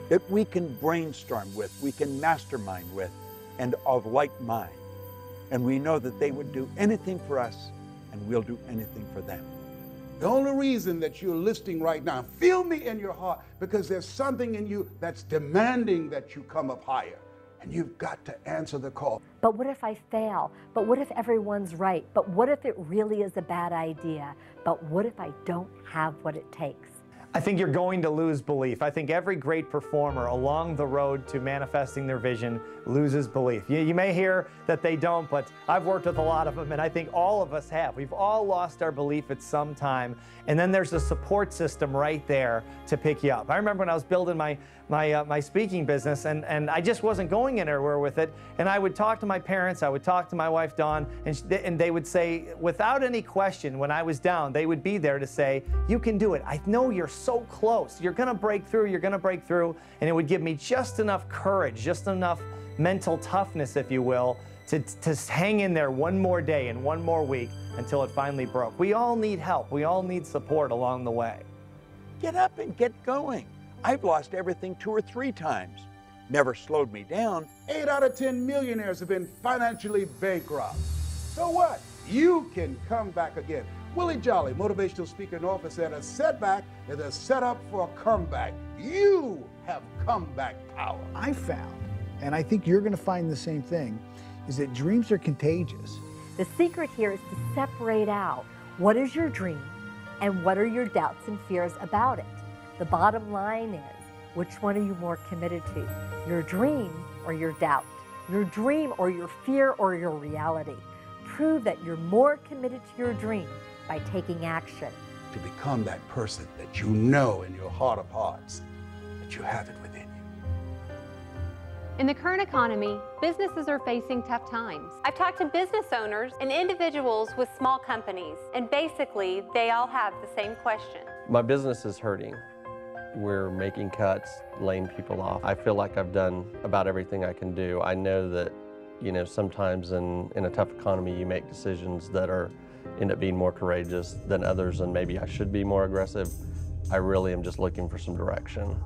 that we can brainstorm with, we can mastermind with, and of like mind. And we know that they would do anything for us, and we'll do anything for them. The only reason that you're listening right now, feel me in your heart, because there's something in you that's demanding that you come up higher. And you've got to answer the call. But what if I fail? But what if everyone's right? But what if it really is a bad idea? But what if I don't have what it takes? I think you're going to lose belief. I think every great performer along the road to manifesting their vision loses belief. You may hear that they don't, but I've worked with a lot of them, and I think all of us have. We've all lost our belief at some time, and then there's a support system right there to pick you up. I remember when I was building my speaking business, and I just wasn't going anywhere with it, and I would talk to my parents, I would talk to my wife, Dawn, and they would say, without any question, when I was down, they would be there to say, you can do it. I know you're so close. You're gonna break through, you're gonna break through. And it would give me just enough courage, just enough mental toughness, if you will, to hang in there one more day and one more week until it finally broke. We all need help. We all need support along the way. Get up and get going. I've lost everything 2 or 3 times. Never slowed me down. 8 out of 10 millionaires have been financially bankrupt. So what? You can come back again. Willie Jolly, motivational speaker and author, said a setback is a setup for a comeback. You have comeback power. I found, and I think you're going to find the same thing, is that dreams are contagious. The secret here is to separate out what is your dream and what are your doubts and fears about it. The bottom line is, which one are you more committed to? Your dream or your doubt? Your dream or your fear or your reality? Prove that you're more committed to your dream by taking action. To become that person that you know in your heart of hearts that you have it within you. In the current economy, businesses are facing tough times. I've talked to business owners and individuals with small companies, and basically they all have the same question. My business is hurting. We're making cuts, laying people off. I feel like I've done about everything I can do. I know that, you know, sometimes in a tough economy you make decisions that end up being more courageous than others, and maybe I should be more aggressive. I really am just looking for some direction.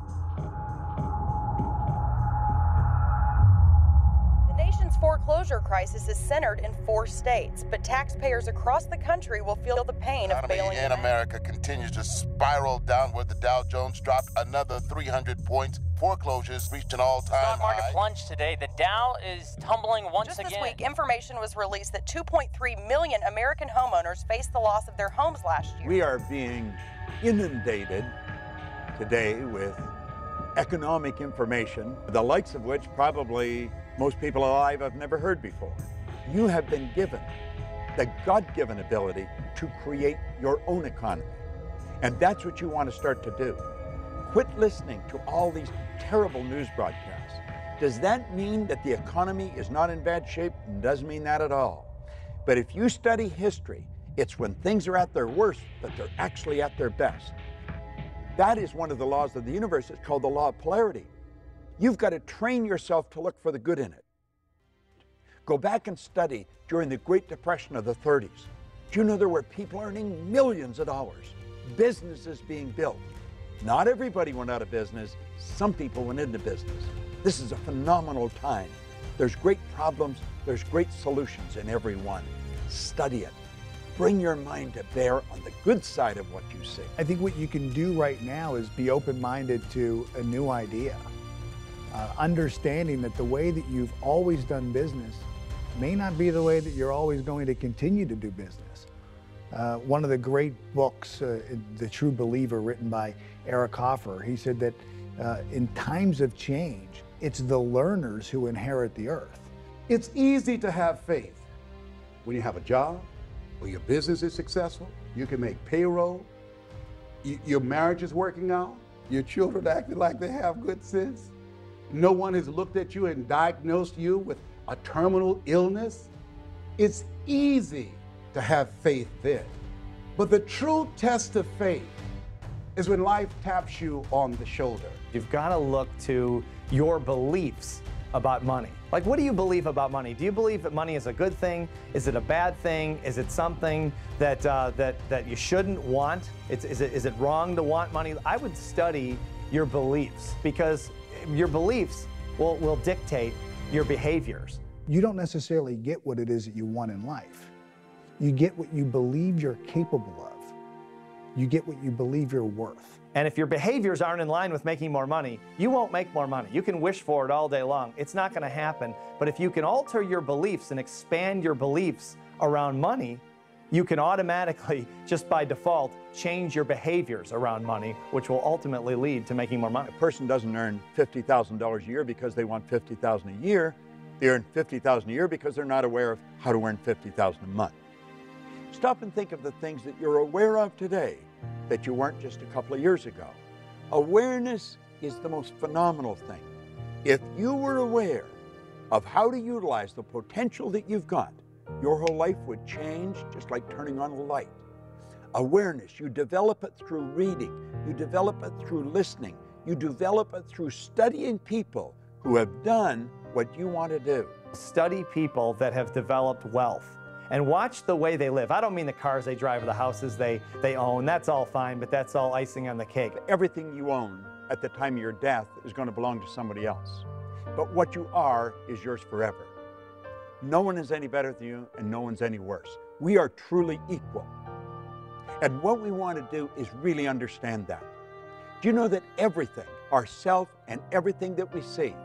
The nation's foreclosure crisis is centered in 4 states, but taxpayers across the country will feel the pain of bailing in America continues to spiral downward. The Dow Jones dropped another 300 points. Foreclosures reached an all-time high. Stock market plunged today. The Dow is tumbling once again. Just this week, information was released that 2.3 million American homeowners faced the loss of their homes last year. We are being inundated today with economic information, the likes of which probably most people alive have never heard before. You have been given the God-given ability to create your own economy. And that's what you want to start to do. Quit listening to all these terrible news broadcasts. Does that mean that the economy is not in bad shape? Doesn't mean that at all. But if you study history, it's when things are at their worst that they're actually at their best. That is one of the laws of the universe. It's called the law of polarity. You've got to train yourself to look for the good in it. Go back and study during the Great Depression of the 30s. Do you know there were people earning millions of dollars, businesses being built? Not everybody went out of business. Some people went into business. This is a phenomenal time. There's great problems. There's great solutions in every one. Study it. Bring your mind to bear on the good side of what you see. I think what you can do right now is be open-minded to a new idea. Understanding that the way that you've always done business may not be the way that you're always going to continue to do business. One of the great books, The True Believer, written by Eric Hoffer, he said that in times of change, it's the learners who inherit the earth. It's easy to have faith when you have a job, or your business is successful, you can make payroll, your marriage is working out, your children acting like they have good sense, no one has looked at you and diagnosed you with a terminal illness. It's easy to have faith then. But the true test of faith is when life taps you on the shoulder. You've got to look to your beliefs about money. Like, what do you believe about money? Do you believe that money is a good thing? Is it a bad thing? Is it something that that you shouldn't want? Is it wrong to want money? I would study your beliefs, because your beliefs will dictate your behaviors. You don't necessarily get what it is that you want in life. You get what you believe you're capable of. You get what you believe you're worth. And if your behaviors aren't in line with making more money, you won't make more money. You can wish for it all day long. It's not going to happen. But if you can alter your beliefs and expand your beliefs around money, you can automatically, just by default, change your behaviors around money, which will ultimately lead to making more money. A person doesn't earn $50,000 a year because they want $50,000 a year. They earn $50,000 a year because they're not aware of how to earn $50,000 a month. Stop and think of the things that you're aware of today that you weren't just a couple of years ago. Awareness is the most phenomenal thing. If you were aware of how to utilize the potential that you've got, your whole life would change just like turning on a light. Awareness, you develop it through reading, you develop it through listening, you develop it through studying people who have done what you want to do. Study people that have developed wealth and watch the way they live. I don't mean the cars they drive or the houses they own. That's all fine, but that's all icing on the cake. Everything you own at the time of your death is going to belong to somebody else. But what you are is yours forever. No one is any better than you, and no one's any worse. We are truly equal. And what we want to do is really understand that. Do you know that everything, ourself and everything that we see,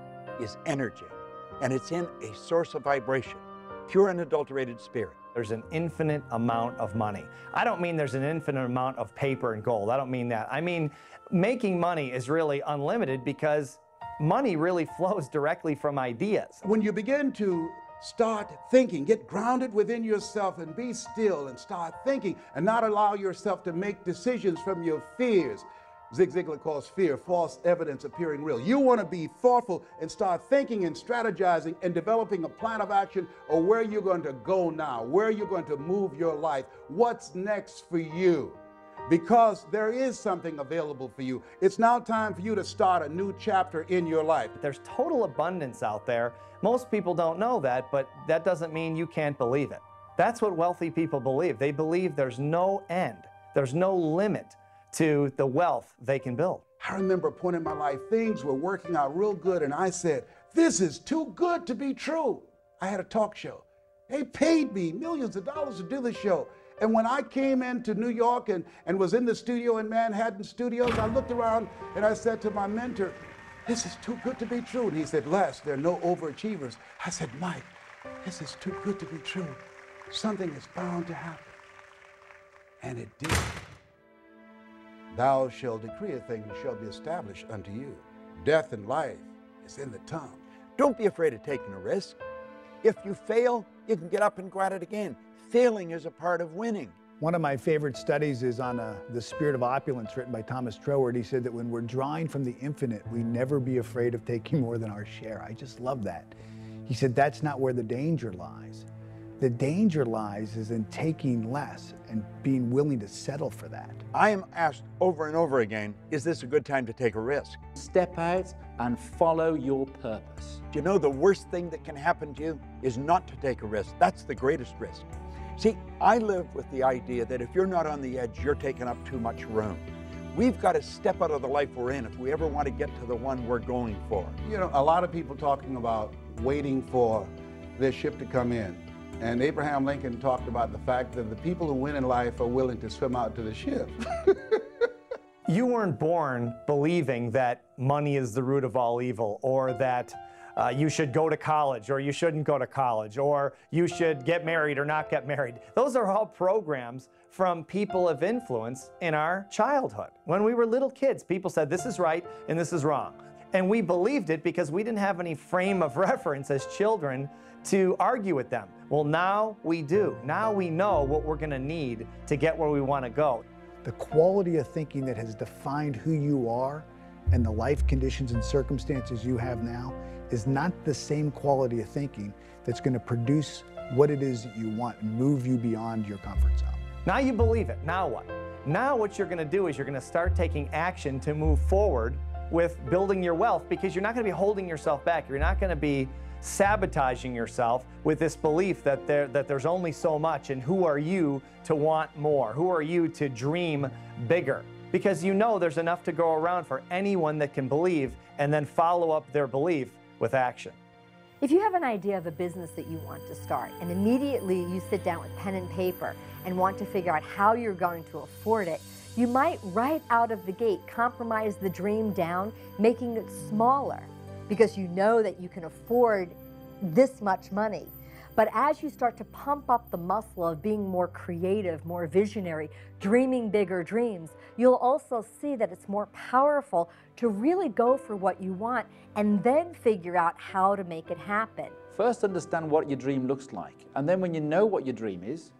is energy? And it's in a source of vibration, pure and unadulterated spirit. There's an infinite amount of money. I don't mean there's an infinite amount of paper and gold. I don't mean that. I mean, making money is really unlimited because money really flows directly from ideas. When you begin to start thinking, get grounded within yourself and be still and start thinking and not allow yourself to make decisions from your fears. Zig Ziglar calls fear false evidence appearing real. You want to be thoughtful and start thinking and strategizing and developing a plan of action or where you're going to go now, where you're going to move your life, what's next for you. Because there is something available for you. It's now time for you to start a new chapter in your life. There's total abundance out there. Most people don't know that, but that doesn't mean you can't believe it. That's what wealthy people believe. They believe there's no end, there's no limit to the wealth they can build. I remember a point in my life, things were working out real good, and I said, this is too good to be true. I had a talk show. They paid me millions of dollars to do the show. And when I came into New York and was in the studio in Manhattan Studios, I looked around and I said to my mentor, this is too good to be true. And he said, Les, there are no overachievers. I said, Mike, this is too good to be true. Something is bound to happen. And it did. Thou shalt decree a thing, and shall be established unto you. Death and life is in the tongue. Don't be afraid of taking a risk. If you fail, you can get up and go at it again. Failing is a part of winning. One of my favorite studies is on The Spirit of Opulence, written by Thomas Troward. He said that when we're drawing from the infinite, we never be afraid of taking more than our share. I just love that. He said that's not where the danger lies. The danger lies is in taking less and being willing to settle for that. I am asked over and over again, is this a good time to take a risk? Step out and follow your purpose. Do you know the worst thing that can happen to you is not to take a risk? That's the greatest risk. See, I live with the idea that if you're not on the edge, you're taking up too much room. We've got to step out of the life we're in if we ever want to get to the one we're going for. You know, a lot of people talking about waiting for their ship to come in. And Abraham Lincoln talked about the fact that the people who win in life are willing to swim out to the ship. You weren't born believing that money is the root of all evil, or that you should go to college, or you shouldn't go to college, or you should get married or not get married. Those are all programs from people of influence in our childhood. When we were little kids, people said this is right and this is wrong. And we believed it because we didn't have any frame of reference as children to argue with them. Well, now we do. Now we know what we're going to need to get where we want to go. The quality of thinking that has defined who you are and the life conditions and circumstances you have now is not the same quality of thinking that's going to produce what it is that you want and move you beyond your comfort zone. Now you believe it. Now what? Now what you're going to do is you're going to start taking action to move forward with building your wealth, because you're not going to be holding yourself back. You're not going to be sabotaging yourself with this belief that there's only so much, and who are you to want more? Who are you to dream bigger? Because you know there's enough to go around for anyone that can believe and then follow up their belief with action. If you have an idea of a business that you want to start, and immediately you sit down with pen and paper and want to figure out how you're going to afford it, you might right out of the gate compromise the dream down, making it smaller, because you know that you can afford this much money. But as you start to pump up the muscle of being more creative, more visionary, dreaming bigger dreams, you'll also see that it's more powerful to really go for what you want and then figure out how to make it happen. First, understand what your dream looks like. And then when you know what your dream is,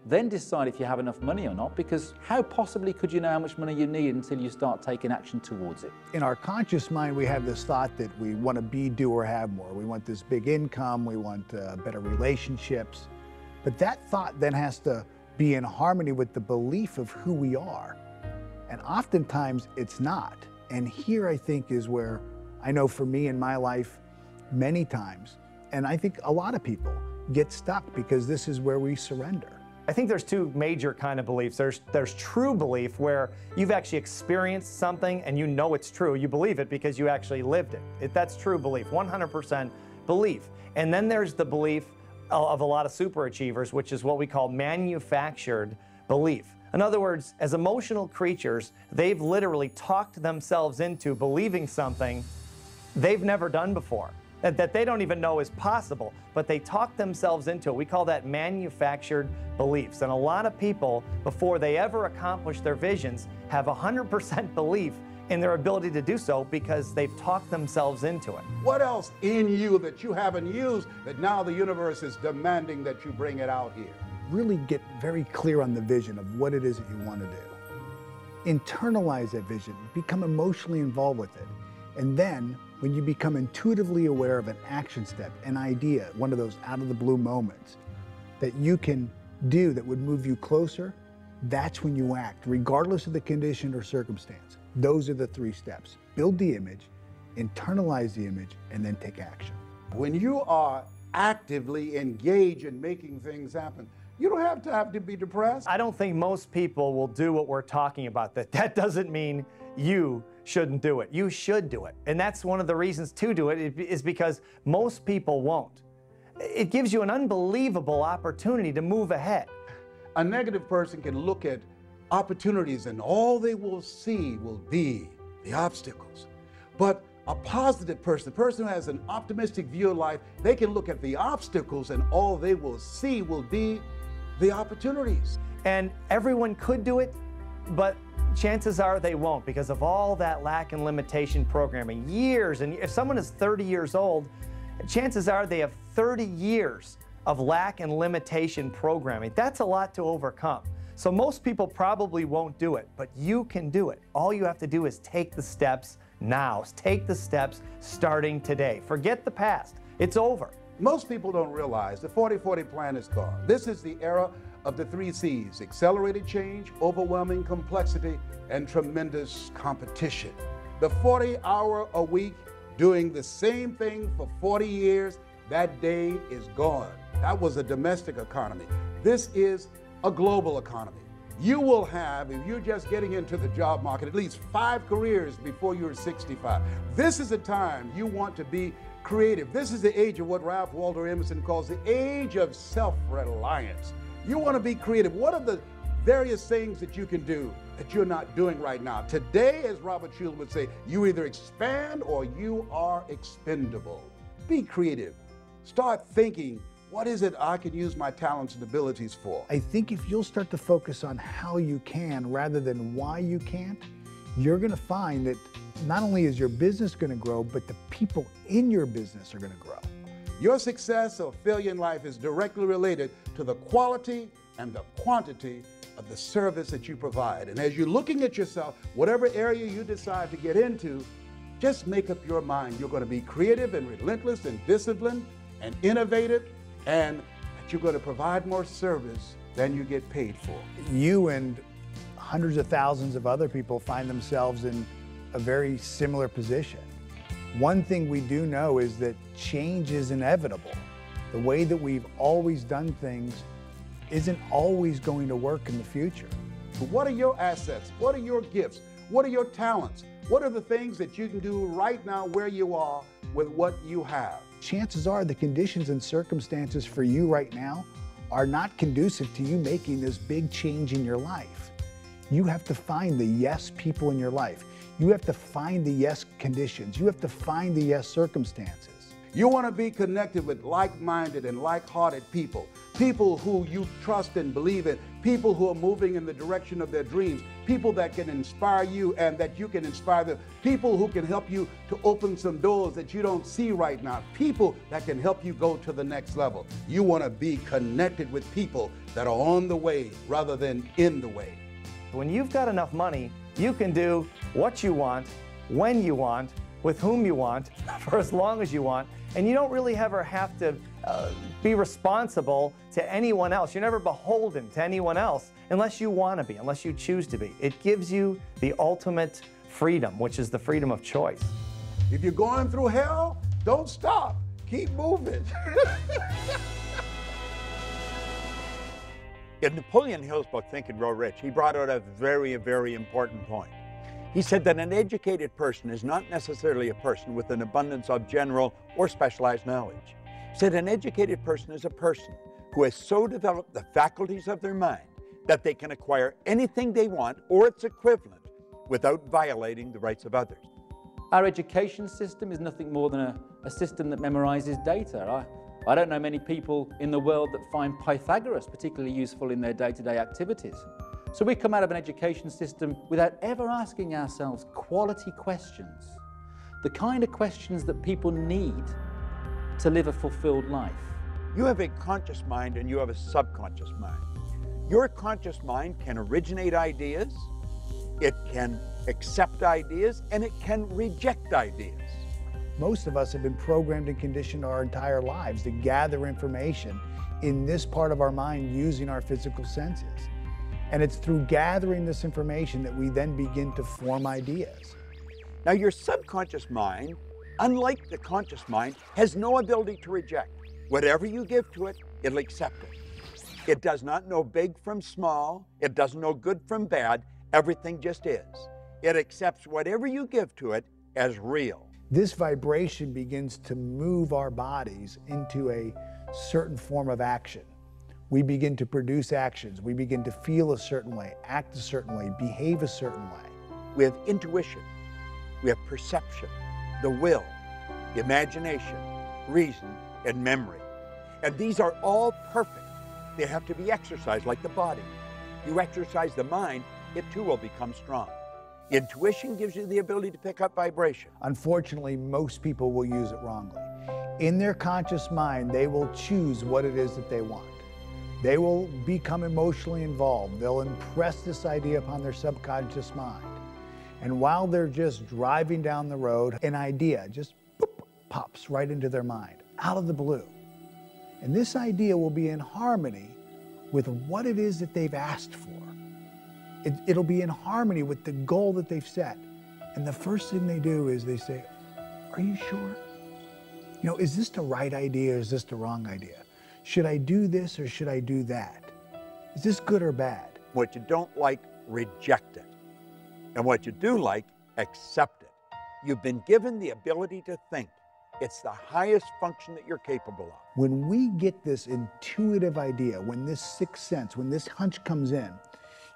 then decide if you have enough money or not, because how possibly could you know how much money you need until you start taking action towards it? In our conscious mind, we have this thought that we want to be, do, or have more. We want this big income, we want better relationships. But that thought then has to be in harmony with the belief of who we are. And oftentimes it's not. And here I think is where I know for me in my life, many times, and I think a lot of people get stuck because this is where we surrender. I think there's two major kind of beliefs. There's true belief, where you've actually experienced something and you know it's true. You believe it because you actually lived it. That's true belief, 100% belief. And then there's the belief of a lot of superachievers, which is what we call manufactured belief. In other words, as emotional creatures, they've literally talked themselves into believing something they've never done before, that they don't even know is possible, but they talk themselves into it. We call that manufactured beliefs. And a lot of people, before they ever accomplish their visions, have 100% belief in their ability to do so because they've talked themselves into it. What else in you that you haven't used that now the universe is demanding that you bring it out here? Really get very clear on the vision of what it is that you want to do. Internalize that vision, become emotionally involved with it. And then when you become intuitively aware of an action step, an idea, one of those out of the blue moments that you can do that would move you closer, that's when you act, regardless of the condition or circumstance. Those are the 3 steps. Build the image, internalize the image, and then take action. When you are actively engaged in making things happen, you don't have to be depressed. I don't think most people will do what we're talking about. That doesn't mean you shouldn't do it. You should do it. And that's one of the reasons to do it is because most people won't. It gives you an unbelievable opportunity to move ahead. A negative person can look at opportunities and all they will see will be the obstacles. But a positive person, the person who has an optimistic view of life, they can look at the obstacles and all they will see will be the opportunities. And everyone could do it, but chances are they won't because of all that lack and limitation programming. Years, and if someone is 30 years old, chances are they have 30 years of lack and limitation programming. That's a lot to overcome. So most people probably won't do it, but you can do it. All you have to do is take the steps now. Take the steps starting today. Forget the past. It's over. Most people don't realize the 40-40 plan is gone. This is the era of the 3 C's: accelerated change, overwhelming complexity, and tremendous competition. The 40-hour-a-week doing the same thing for 40 years, that day is gone. That was a domestic economy. This is a global economy. You will have, if you're just getting into the job market, at least 5 careers before you're 65. This is a time you want to be creative. This is the age of what Ralph Waldo Emerson calls the age of self-reliance. You want to be creative. What are the various things that you can do that you're not doing right now? Today, as Robert Schuller would say, you either expand or you are expendable. Be creative. Start thinking, what is it I can use my talents and abilities for? I think if you'll start to focus on how you can rather than why you can't, you're going to find that not only is your business going to grow, but the people in your business are going to grow. Your success or failure in life is directly related to the quality and the quantity of the service that you provide. And as you're looking at yourself, whatever area you decide to get into, just make up your mind. You're going to be creative and relentless and disciplined and innovative, and that you're going to provide more service than you get paid for. You and hundreds of thousands of other people find themselves in a very similar position. One thing we do know is that change is inevitable. The way that we've always done things isn't always going to work in the future. What are your assets? What are your gifts? What are your talents? What are the things that you can do right now where you are with what you have? Chances are the conditions and circumstances for you right now are not conducive to you making this big change in your life. You have to find the yes people in your life. You have to find the yes conditions. You have to find the yes circumstances. You want to be connected with like-minded and like-hearted people, people who you trust and believe in, people who are moving in the direction of their dreams, people that can inspire you and that you can inspire them, people who can help you to open some doors that you don't see right now, people that can help you go to the next level. You want to be connected with people that are on the way rather than in the way. When you've got enough money, you can do what you want, when you want, with whom you want, for as long as you want, and you don't really ever have to be responsible to anyone else. You're never beholden to anyone else unless you want to be, unless you choose to be. It gives you the ultimate freedom, which is the freedom of choice. If you're going through hell, don't stop. Keep moving. In Napoleon Hill's book, Think and Grow Rich, he brought out a very, very important point. He said that an educated person is not necessarily a person with an abundance of general or specialized knowledge. He said an educated person is a person who has so developed the faculties of their mind that they can acquire anything they want or its equivalent without violating the rights of others. Our education system is nothing more than a system that memorizes data. I don't know many people in the world that find Pythagoras particularly useful in their day-to-day activities. So we come out of an education system without ever asking ourselves quality questions, the kind of questions that people need to live a fulfilled life. You have a conscious mind and you have a subconscious mind. Your conscious mind can originate ideas, it can accept ideas, and it can reject ideas. Most of us have been programmed and conditioned our entire lives to gather information in this part of our mind using our physical senses. And it's through gathering this information that we then begin to form ideas. Now, your subconscious mind, unlike the conscious mind, has no ability to reject. Whatever you give to it, it'll accept it. It does not know big from small. It doesn't know good from bad. Everything just is. It accepts whatever you give to it as real. This vibration begins to move our bodies into a certain form of action. We begin to produce actions. We begin to feel a certain way, act a certain way, behave a certain way. We have intuition. We have perception, the will, the imagination, reason, and memory. And these are all perfect. They have to be exercised like the body. You exercise the mind, it too will become strong. Intuition gives you the ability to pick up vibration. Unfortunately, most people will use it wrongly. In their conscious mind, they will choose what it is that they want. They will become emotionally involved. They'll impress this idea upon their subconscious mind. And while they're just driving down the road, an idea just boop, pops right into their mind, out of the blue. And this idea will be in harmony with what it is that they've asked for. It'll be in harmony with the goal that they've set. And the first thing they do is they say, "Are you sure? You know, is this the right idea or is this the wrong idea? Should I do this or should I do that? Is this good or bad?" What you don't like, reject it. And what you do like, accept it. You've been given the ability to think. It's the highest function that you're capable of. When we get this intuitive idea, when this sixth sense, when this hunch comes in,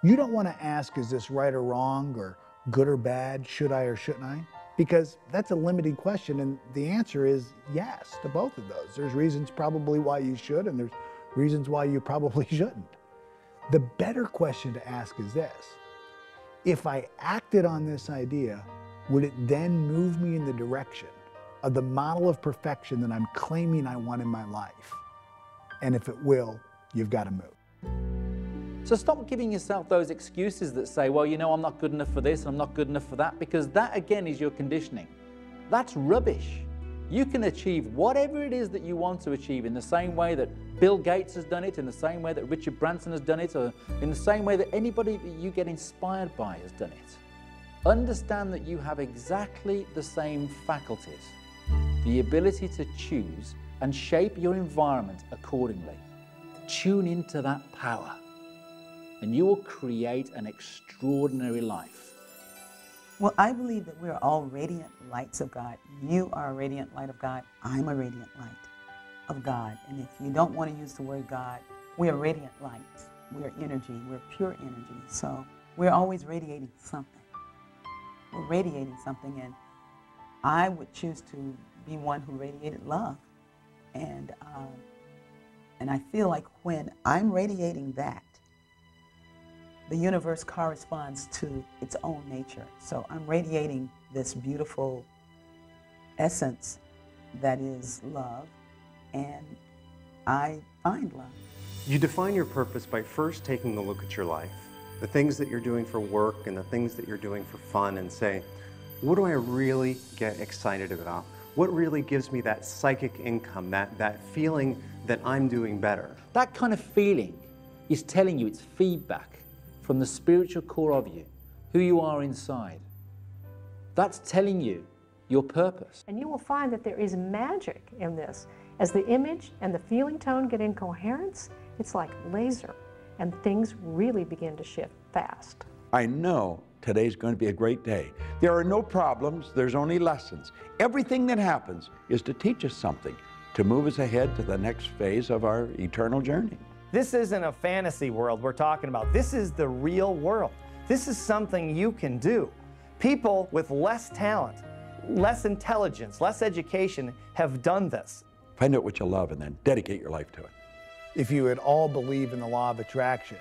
you don't want to ask, is this right or wrong or good or bad? Should I or shouldn't I? Because that's a limiting question, and the answer is yes to both of those. There's reasons probably why you should, and there's reasons why you probably shouldn't. The better question to ask is this: if I acted on this idea, would it then move me in the direction of the model of perfection that I'm claiming I want in my life? And if it will, you've got to move. So stop giving yourself those excuses that say, well, you know, I'm not good enough for this, I'm not good enough for that, because that again is your conditioning. That's rubbish. You can achieve whatever it is that you want to achieve in the same way that Bill Gates has done it, in the same way that Richard Branson has done it, or in the same way that anybody that you get inspired by has done it. Understand that you have exactly the same faculties, the ability to choose and shape your environment accordingly. Tune into that power, and you will create an extraordinary life. Well, I believe that we're all radiant lights of God. You are a radiant light of God. I'm a radiant light of God. And if you don't want to use the word God, we are radiant lights. We're energy. We're pure energy. So we're always radiating something. We're radiating something, and I would choose to be one who radiated love. And I feel like when I'm radiating that, the universe corresponds to its own nature. So I'm radiating this beautiful essence that is love, and I find love. You define your purpose by first taking a look at your life, the things that you're doing for work and the things that you're doing for fun, and say, what do I really get excited about? What really gives me that psychic income, that feeling that I'm doing better? That kind of feeling is telling you, it's feedback from the spiritual core of you, who you are inside. That's telling you your purpose. And you will find that there is magic in this. As the image and the feeling tone get in coherence, it's like laser, and things really begin to shift fast. I know today's going to be a great day. There are no problems, there's only lessons. Everything that happens is to teach us something, to move us ahead to the next phase of our eternal journey. This isn't a fantasy world we're talking about. This is the real world. This is something you can do. People with less talent, less intelligence, less education have done this. Find out what you love and then dedicate your life to it. If you at all believe in the law of attraction,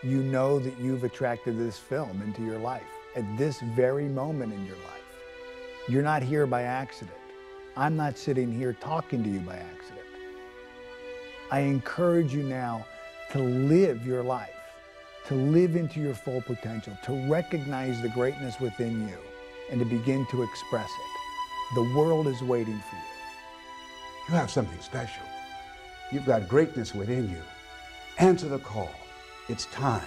you know that you've attracted this film into your life at this very moment in your life. You're not here by accident. I'm not sitting here talking to you by accident. I encourage you now to live your life, to live into your full potential, to recognize the greatness within you, and to begin to express it. The world is waiting for you. You have something special. You've got greatness within you. Answer the call. It's time.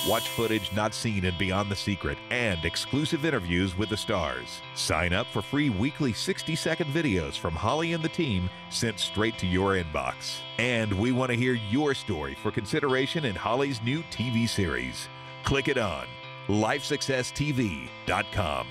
Watch footage not seen in Beyond the Secret and exclusive interviews with the stars. Sign up for free weekly 60-second videos from Holly and the team sent straight to your inbox. And we want to hear your story for consideration in Holly's new TV series. Click it on lifesuccesstv.com.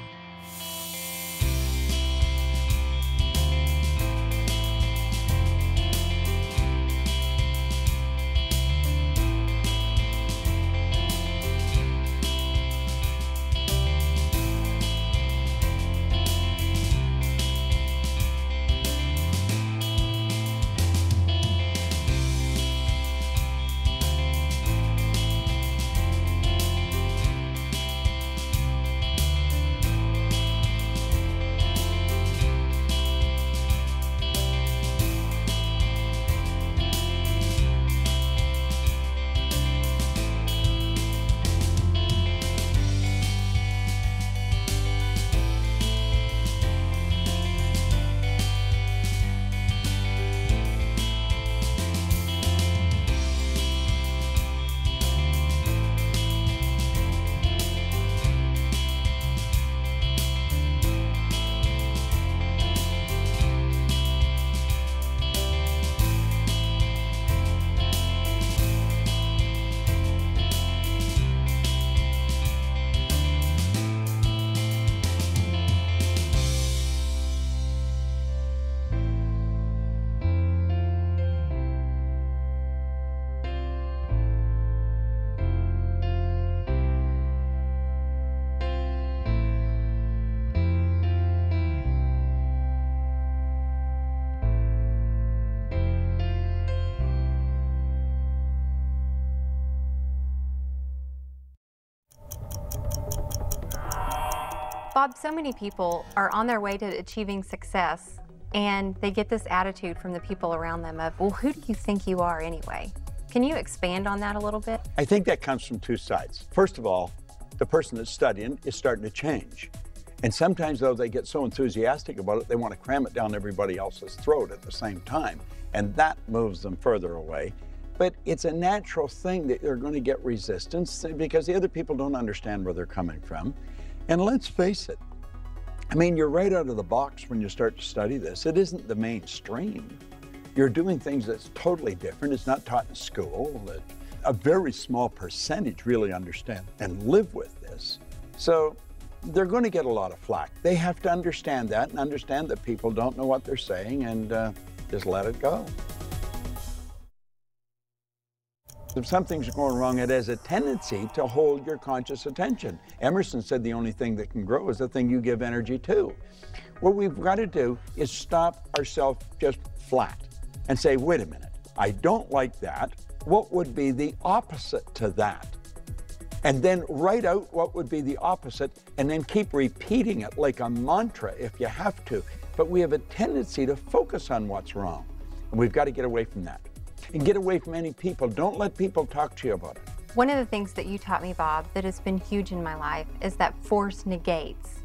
Bob, so many people are on their way to achieving success and they get this attitude from the people around them of, well, who do you think you are anyway? Can you expand on that a little bit? I think that comes from two sides. First of all, the person that's studying is starting to change. And sometimes, though, they get so enthusiastic about it, they want to cram it down everybody else's throat at the same time. And that moves them further away. But it's a natural thing that you're going to get resistance because the other people don't understand where they're coming from. And let's face it, I mean, you're right out of the box when you start to study this. It isn't the mainstream. You're doing things that's totally different. It's not taught in school. A very small percentage really understand and live with this. So they're going to get a lot of flack. They have to understand that and understand that people don't know what they're saying and just let it go. If something's going wrong, it has a tendency to hold your conscious attention. Emerson said the only thing that can grow is the thing you give energy to. What we've got to do is stop ourselves just flat and say, wait a minute, I don't like that. What would be the opposite to that? And then write out what would be the opposite and then keep repeating it like a mantra if you have to. But we have a tendency to focus on what's wrong. And we've got to get away from that. And get away from any people. Don't let people talk to you about it. One of the things that you taught me, Bob, that has been huge in my life is that force negates.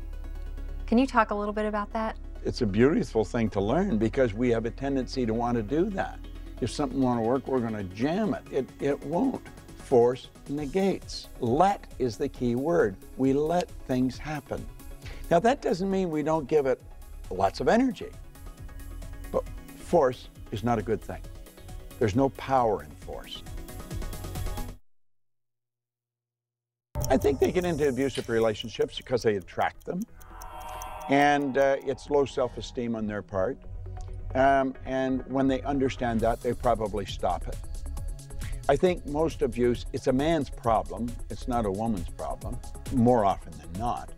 Can you talk a little bit about that? It's a beautiful thing to learn because we have a tendency to want to do that. If something won't work, we're going to jam it. It won't. Force negates. Let is the key word. We let things happen. Now, that doesn't mean we don't give it lots of energy, but force is not a good thing. There's no power in force. I think they get into abusive relationships because they attract them, and it's low self-esteem on their part. And when they understand that, they probably stop it. I think most abuse, it's a man's problem. It's not a woman's problem, more often than not.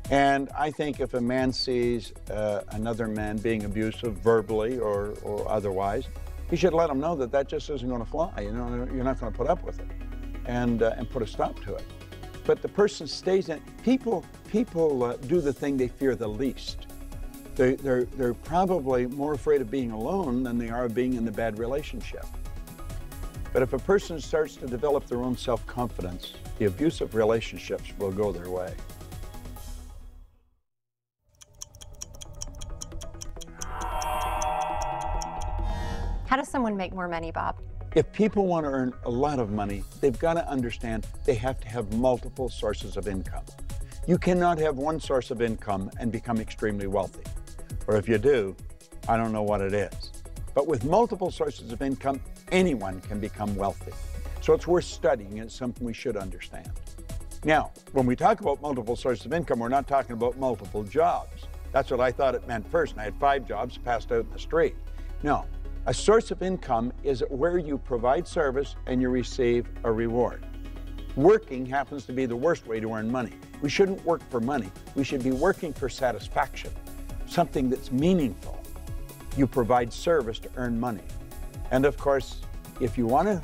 And I think if a man sees another man being abusive verbally or otherwise, he should let him know that that just isn't going to fly. You know, you're not going to put up with it, and put a stop to it. But the person stays in. People do the thing they fear the least. They're probably more afraid of being alone than they are of being in the bad relationship. But if a person starts to develop their own self-confidence, the abusive relationships will go their way. How does someone make more money, Bob? If people want to earn a lot of money, they've got to understand they have to have multiple sources of income. You cannot have one source of income and become extremely wealthy. Or if you do, I don't know what it is. But with multiple sources of income, anyone can become wealthy. So it's worth studying, and it's something we should understand. Now, when we talk about multiple sources of income, we're not talking about multiple jobs. That's what I thought it meant first, and I had 5 jobs passed out in the street. No. A source of income is where you provide service and you receive a reward. Working happens to be the worst way to earn money. We shouldn't work for money. We should be working for satisfaction, something that's meaningful. You provide service to earn money. And of course, if you want to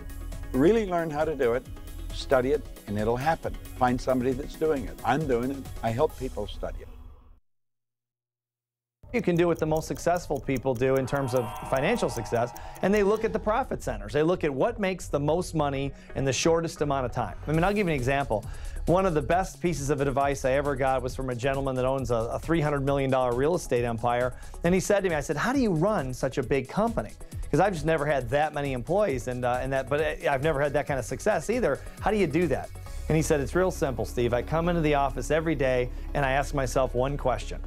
really learn how to do it, study it and it'll happen. Find somebody that's doing it. I'm doing it. I help people study it. You can do what the most successful people do in terms of financial success, and they look at the profit centers. They look at what makes the most money in the shortest amount of time. I mean, I'll give you an example. One of the best pieces of advice I ever got was from a gentleman that owns a $300 million real estate empire, and he said to me, I said, how do you run such a big company? Because I've just never had that many employees, but I've never had that kind of success either. How do you do that? And he said, it's real simple, Steve. I come into the office every day and I ask myself one question.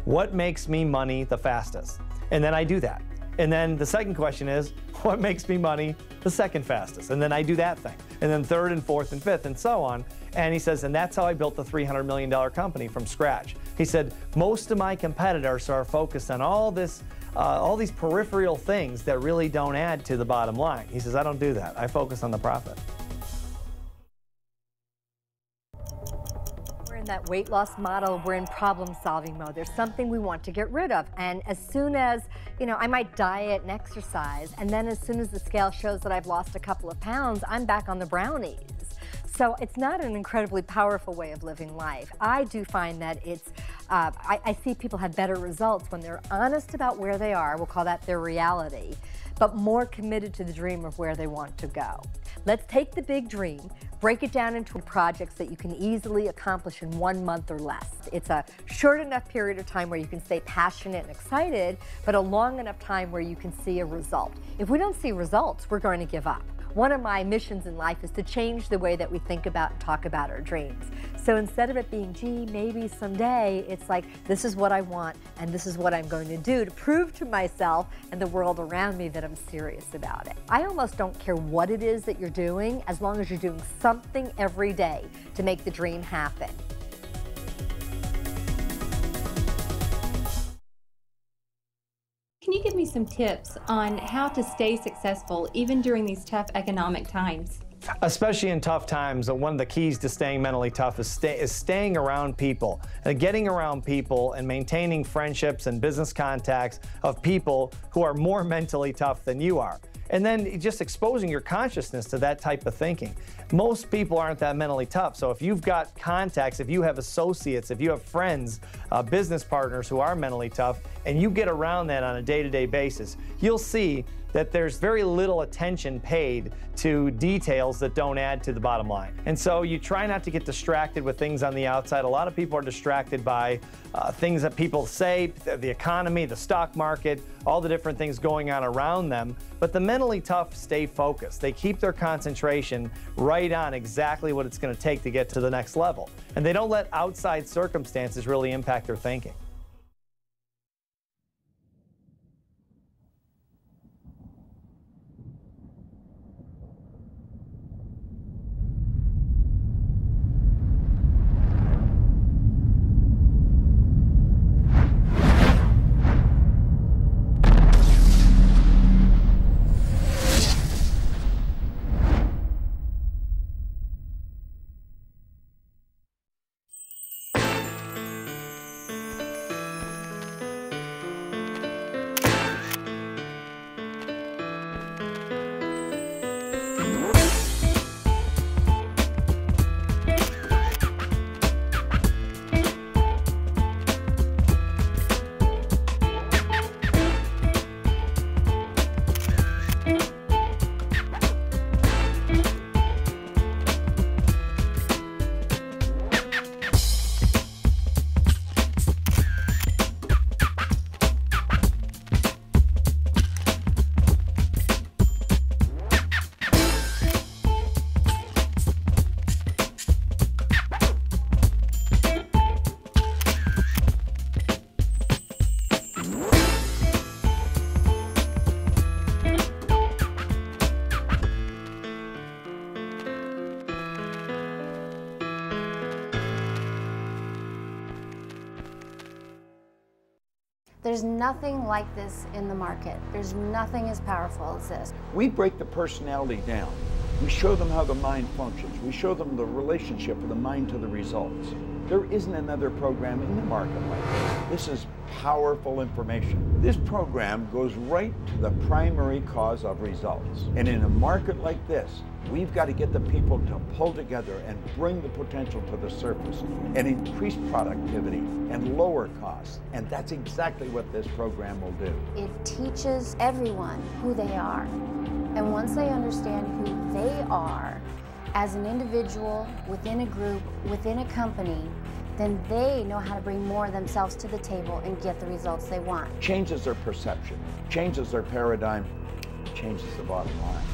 What makes me money the fastest? And then I do that. And then the second question is, what makes me money the second fastest? And then I do that thing. And then third and fourth and fifth and so on. And he says, and that's how I built the $300 million company from scratch. He said, most of my competitors are focused on all these peripheral things that really don't add to the bottom line. He says, I don't do that. I focus on the profit. That weight loss model, we're in problem-solving mode. There's something we want to get rid of, and as soon as, you know, I might diet and exercise, and then as soon as the scale shows that I've lost a couple of pounds, I'm back on the brownies. So it's not an incredibly powerful way of living life. I do find that it's I see people have better results when they're honest about where they are, we'll call that their reality, but more committed to the dream of where they want to go. Let's take the big dream, break it down into projects that you can easily accomplish in 1 month or less. It's a short enough period of time where you can stay passionate and excited, but a long enough time where you can see a result. If we don't see results, we're going to give up. One of my missions in life is to change the way that we think about and talk about our dreams. So instead of it being, gee, maybe someday, it's like, this is what I want and this is what I'm going to do to prove to myself and the world around me that I'm serious about it. I almost don't care what it is that you're doing, as long as you're doing something every day to make the dream happen. Can you give me some tips on how to stay successful even during these tough economic times? Especially in tough times, one of the keys to staying mentally tough is staying around people. And getting around people and maintaining friendships and business contacts of people who are more mentally tough than you are. And then just exposing your consciousness to that type of thinking. Most people aren't that mentally tough, so if you've got contacts, if you have associates, if you have friends, business partners who are mentally tough, and you get around that on a day-to-day basis, you'll see that there's very little attention paid to details that don't add to the bottom line. And so you try not to get distracted with things on the outside. A lot of people are distracted by things that people say, the economy, the stock market, all the different things going on around them. But the mentally tough stay focused. They keep their concentration right on exactly what it's going to take to get to the next level. And they don't let outside circumstances really impact their thinking. There's nothing like this in the market. There's nothing as powerful as this. We break the personality down. We show them how the mind functions. We show them the relationship of the mind to the results. There isn't another program in the market like this. This is powerful information. This program goes right to the primary cause of results. And in a market like this, we've got to get the people to pull together and bring the potential to the surface and increase productivity and lower costs. And that's exactly what this program will do. It teaches everyone who they are. And once they understand who they are as an individual, within a group, within a company, then they know how to bring more of themselves to the table and get the results they want. Changes their perception, changes their paradigm, changes the bottom line.